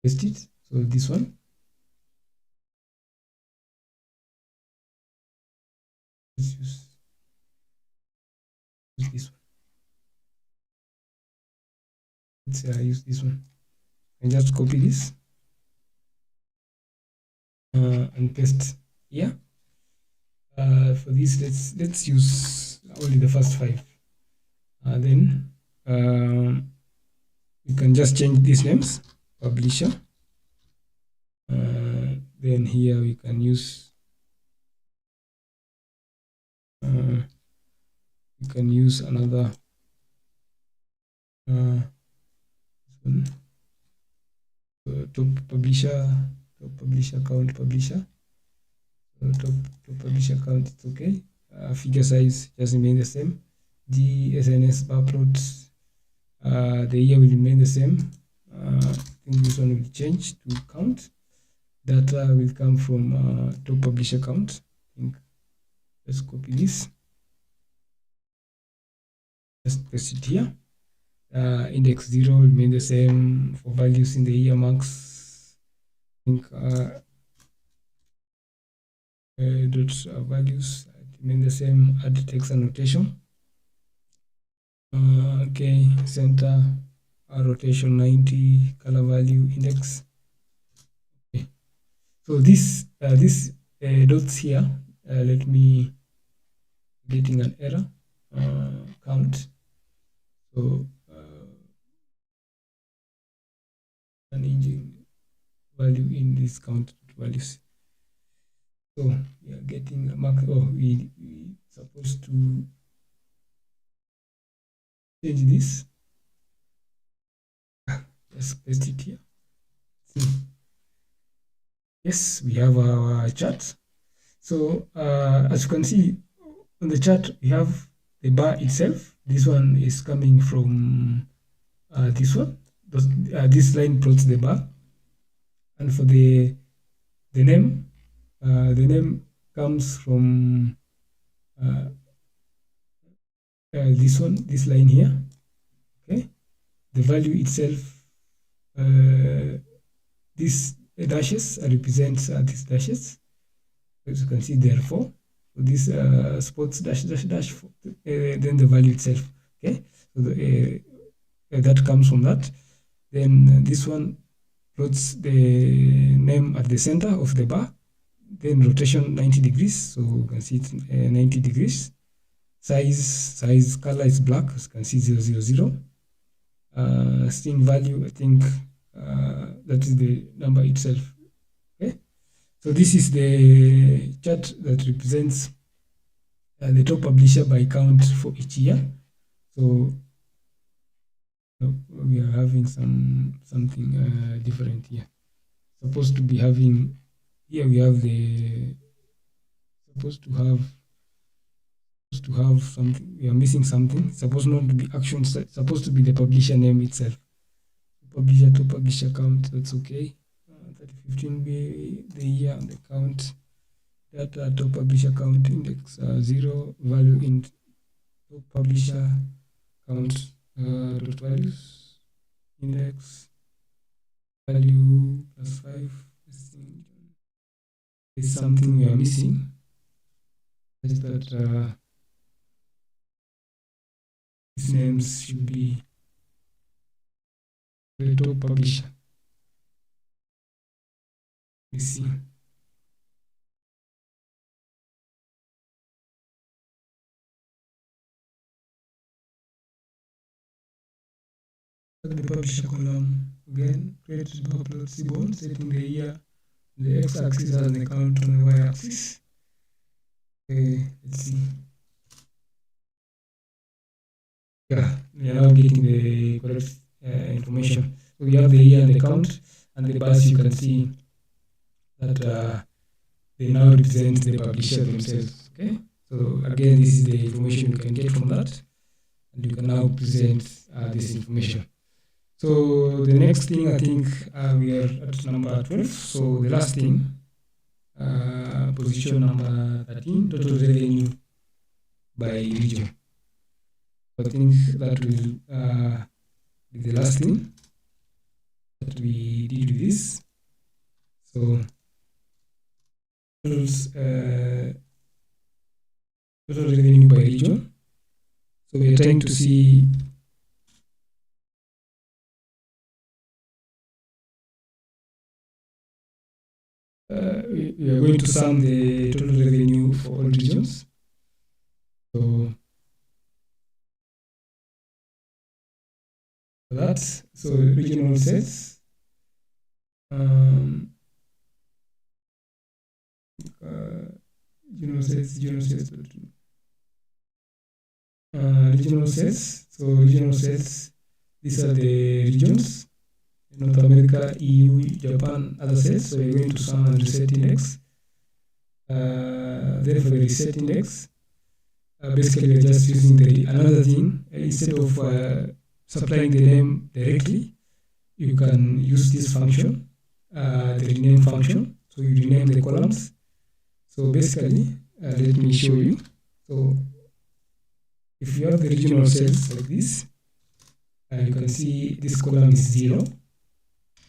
paste it. So this one, let's use this one. Let's use this one and just copy this and paste here. For this, let's use only the first 5. Then we can just change these names. Publisher. Then here we can use another top publisher count publisher. So top publisher count, it's okay. Figure size just remain the same. The SNS bar plot, the year will remain the same. I think this one will change to count. Data will come from top publisher count. I think let's copy this. Just paste it here. Index 0 will remain the same for values in the year marks. I think dot values remain the same. Add text annotation. Okay, center rotation 90, color value index. Okay, so this dots here, let me getting an error count. So an engine value in this count values. So we are getting a mark. Oh, we supposed to change this. Let's paste it here. Yes, we have our chart. So as you can see on the chart, we have the bar itself. This one is coming from this one. This line plots the bar, and for the name comes from this one, this line here. Okay, the value itself, these dashes represents these dashes. As you can see, therefore, so this spots dash then the value itself. Okay, so that comes from that. Then this one plots the name at the center of the bar. Then rotation 90 degrees, so you can see it 90 degrees. Size color is black, as you can see 000. String value, I think that is the number itself. Okay, so this is the chart that represents the top publisher by count for each year. So we are having something different here. Supposed to be having here, we have the supposed to have something. We are missing something. Supposed not to be action. Supposed to be the publisher name itself. Publisher to publisher count. That's okay. 3015 be the year and the count. Data to publisher count index 0 value in to publisher count dot values index value +5. Is something we are missing. Is that these names should be the top publisher. Let's see. The publisher column again, create upload seaborn, setting the year, the x-axis and the count on the y-axis. Okay, let's see. Yeah, we are now getting the correct information. So we have the year and the count, and the bars you can see that they now represent the publisher themselves. Okay, so again, this is the information you can get from that, and you can now present this information. So the next thing, I think we are at number 12. So the last thing, position number 13, total revenue by region. I think that will be the last thing that we did with this. So total revenue by region. So we are trying to see we are going to sum the total revenue for all regions. So regional sales, regional sales. So regional sales, these are the regions: North America, EU, Japan, other sales. So we're going to sum and reset index. Then for the reset index, basically we're just using another thing. Instead of supplying the name directly, you can use this function, the rename function. So you rename the columns. So basically, let me show you. So if you have the regional sales like this, you can see this column is 0.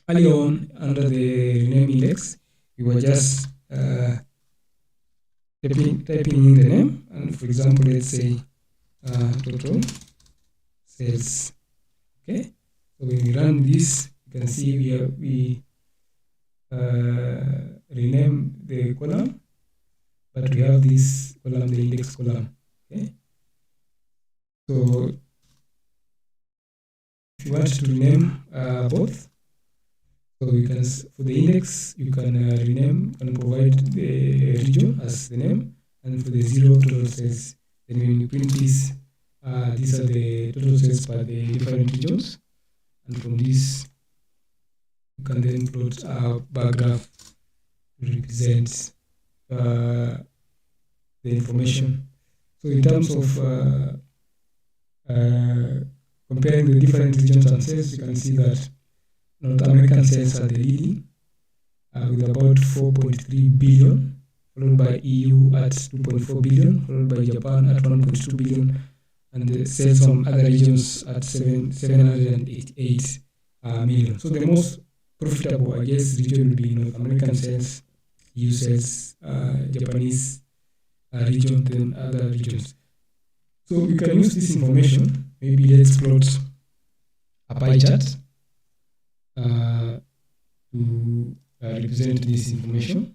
Early on, under the rename index, we were just typing in the name, and for example, let's say total sales. Okay, so when we run this, you can see we rename the column, but we have this column, the index column. Okay, so if you want to rename both, so you can, for the index, you can rename and provide the region as the name, and for the 0 total sales, then when you print this, these are the total sales by the different regions, and from this, you can then plot a bar graph to represent the information. So in terms of comparing the different regions and sales, you can see that North American sales are the leading with about 4.3 billion, followed by EU at 2.4 billion, followed by Japan at 1.2 billion, and the sales from other regions at 788 million. So the most profitable, I guess, region will be North American sales, EU sales, Japanese region, then other regions. So we can use this information. Maybe let's plot a pie chart to represent this information.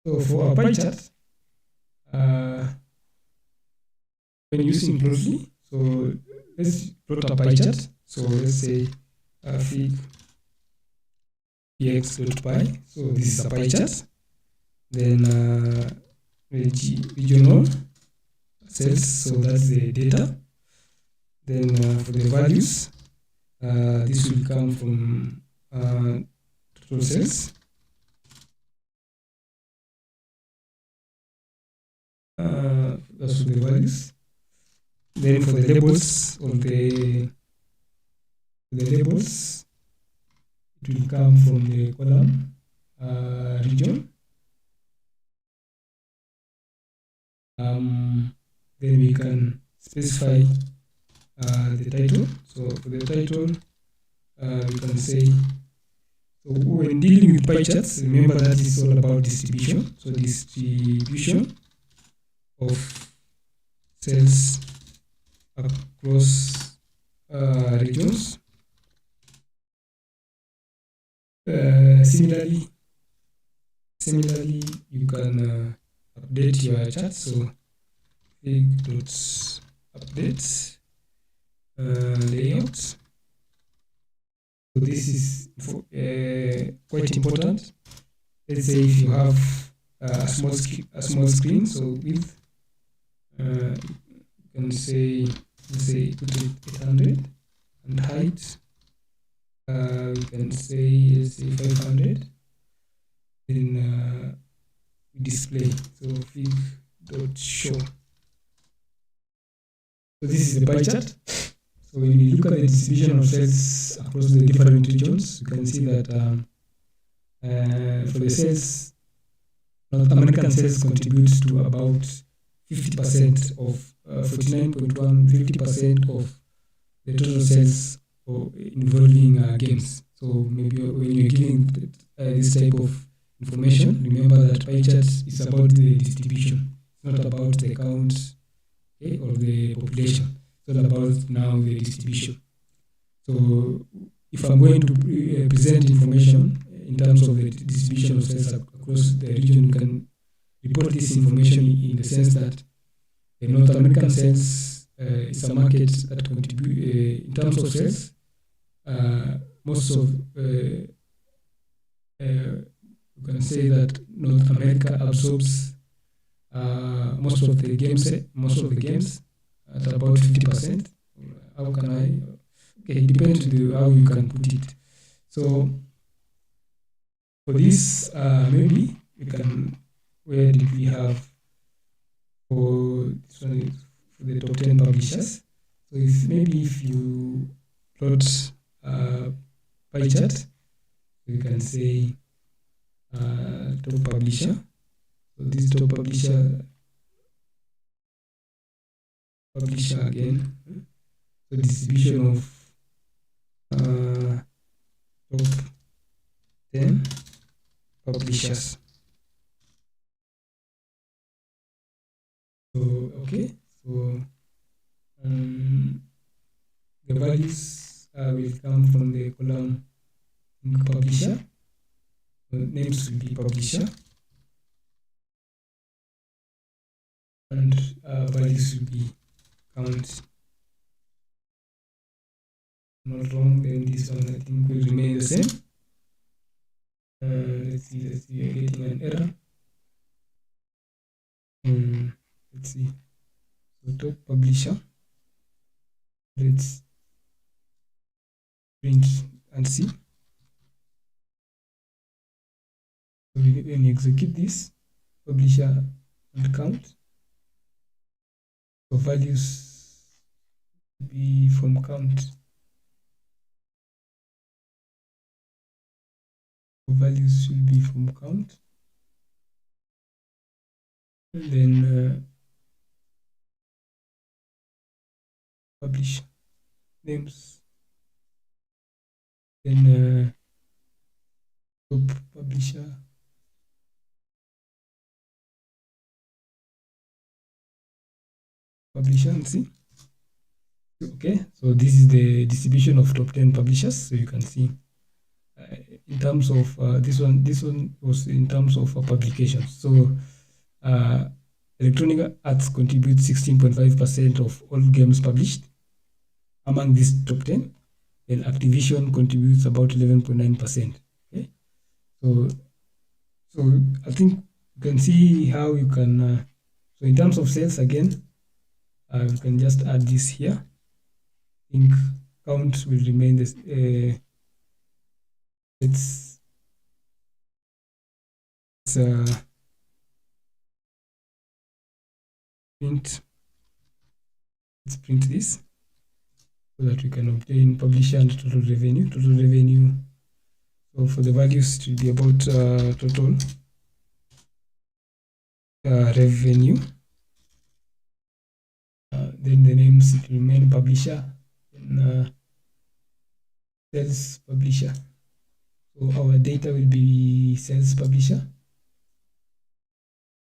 So for a pie chart, when using Plotly, so let's plot a pie chart. So let's say fig px.py. So this is a pie chart. Then regional sales, so that's the data. Then for the values, this will come from total sales. That's for the values. Then for the labels of the labels, it will come from the column region. Then we can specify the title. So for the title, we can say, so when dealing with pie charts, remember that it's all about distribution. So distribution of sales across regions. Similarly, you can update your chart. So fig.update layout. So this is quite important. Let's say if you have a small screen, so width, you can say, let's say put it 800, and height, we can say, let's say 500. Then display, so fig.show. So this is the pie chart. So when you look at the distribution of sales across the different regions, you can see that for the sales, North American sales contributes to about 50% of 49.1, 50% of the total sales involving games. So maybe when you're giving this type of information, remember that pie chart is about the distribution. It's not about the count, okay, or the population. It's all about now the distribution. So if I'm going to present information in terms of the distribution of sales across the region, you can report this information in the sense that the North American sales is a market that contribute in terms of sales. Most of you can say that North America absorbs most of the games at about 50%. How can I? Okay, it depends on how you can put it. So for this, maybe we can. Where did we have for this one? For the top 10 publishers. So if you plot pie chart, you can say top publisher. So this top publisher again. So distribution of top 10 publishers. So okay, so the values will come from the column publisher. Names will be publisher, and values will be count. Not wrong, then this one I think will remain the same. Let's see, we are getting an error. Let's see. So top publisher. Let's print and see. So when you execute this, publisher and count, so values be from count. So values should be from count. And then publish names. Then top publisher. Publisher and see. Okay, so this is the distribution of top 10 publishers. So you can see in terms of this one was in terms of publications. So Electronic Arts contributes 16.5% of all games published among these top 10. Then Activision contributes about 11.9%. Okay, so I think you can see how you can. So in terms of sales again, you can just add this here. I think count will remain this. Let's print. Let's print this so that we can obtain publisher and total revenue. Total revenue. So for the values, it will be about total revenue. Then the names, it will remain publisher and sales publisher. So our data will be sales publisher.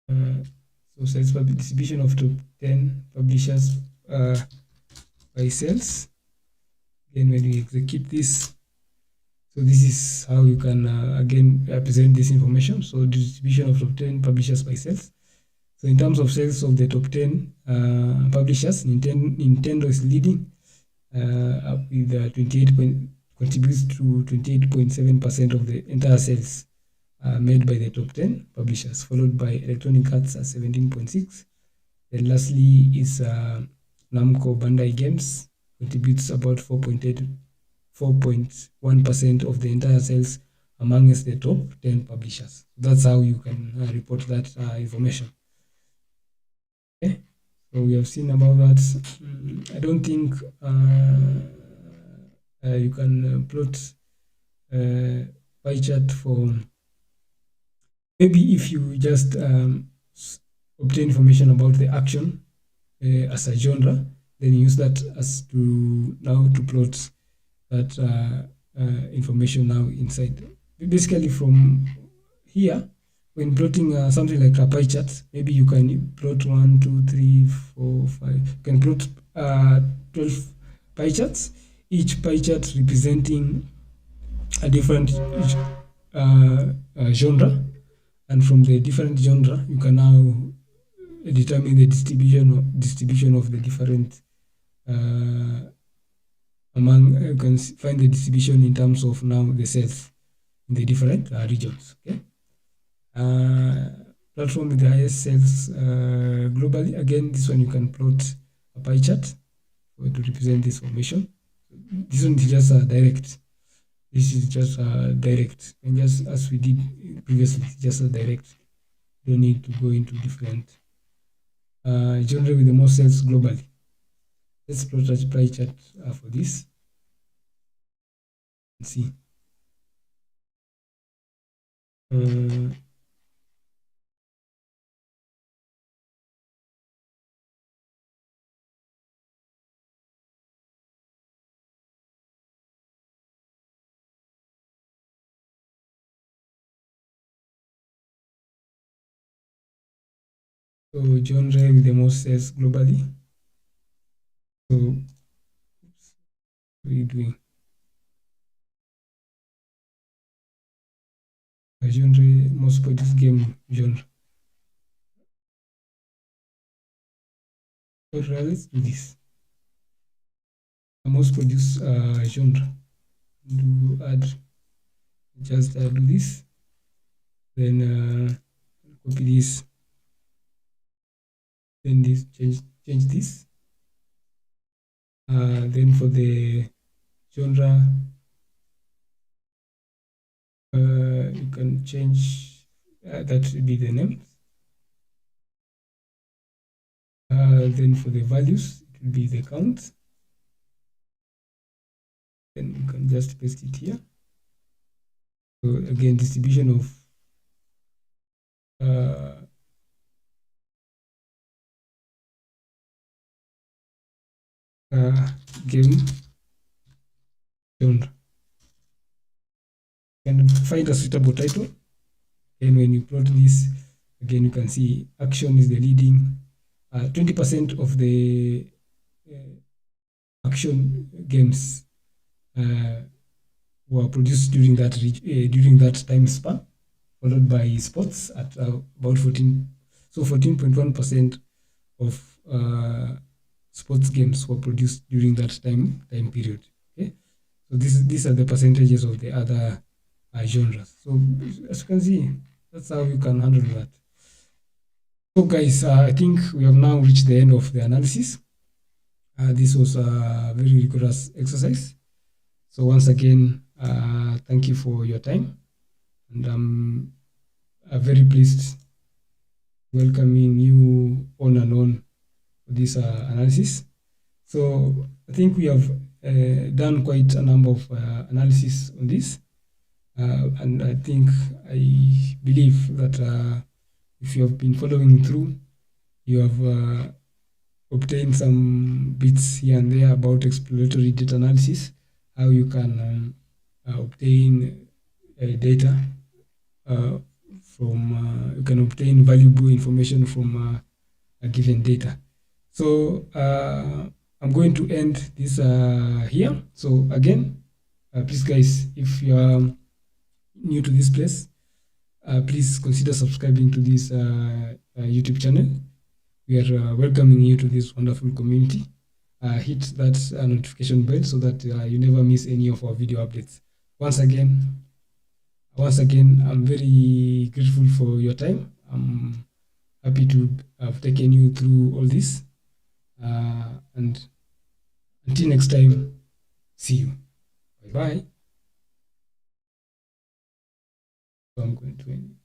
So sales distribution of top 10 publishers by sales. Again, when we execute this, so this is how you can again present this information. So distribution of top 10 publishers by sales. So in terms of sales of the top 10 publishers, Nintendo is leading up with contributes to 28.7% of the entire sales made by the top 10 publishers, followed by Electronic Arts at 17.6. Then lastly is Namco Bandai Games, contributes about 4.1% of the entire sales amongst the top 10 publishers. That's how you can report that information. Okay, so we have seen about that. I don't think you can plot pie chart for maybe if you just obtain information about the action as a genre, then use that as to now to plot that information now inside. Basically from here, when plotting something like a pie chart, maybe you can plot 1, 2, 3, 4, 5. You can plot 12 pie charts, each pie chart representing a different genre, and from the different genre, you can now determine the distribution of the different you can find the distribution in terms of now the sales in the different regions. Okay. Platform with the highest sales globally. Again, this one you can plot a pie chart to represent this formation. This one is just direct. This is just direct, and just as we did previously, just a direct. You don't need to go into different genre with the most sales globally. Let's plot a pie chart for this. Let's see. So genre with the most sales globally. So what are you doing? A genre most produced game genre. So let's do this. The most produced genre. Do add. Just do this. Then copy this. Then this change this. Then for the genre, you can change that to be the name. Then for the values, it will be the count. Then you can just paste it here. So again, distribution of game genre. You can find a suitable title. And when you plot this, again, you can see action is the leading. 20% of the action games were produced during that time span, followed by sports at about 14. So 14.1% of sports games were produced during that time period. Okay, so these are the percentages of the other genres. So as you can see, that's how you can handle that. So guys, I think we have now reached the end of the analysis. This was a very rigorous exercise. So once again, thank you for your time, and I'm very pleased welcoming you on and on for this analysis. So I think we have done quite a number of analysis on this, and I believe that if you have been following through, you have obtained some bits here and there about exploratory data analysis, how you can obtain data you can obtain valuable information from a given data. So I'm going to end this here. So again, please guys, if you are new to this place, please consider subscribing to this YouTube channel. We are welcoming you to this wonderful community. Hit that notification bell so that you never miss any of our video updates. Once again, I'm very grateful for your time. I'm happy to have taken you through all this. And until next time, see you. Bye-bye. So I'm going to end.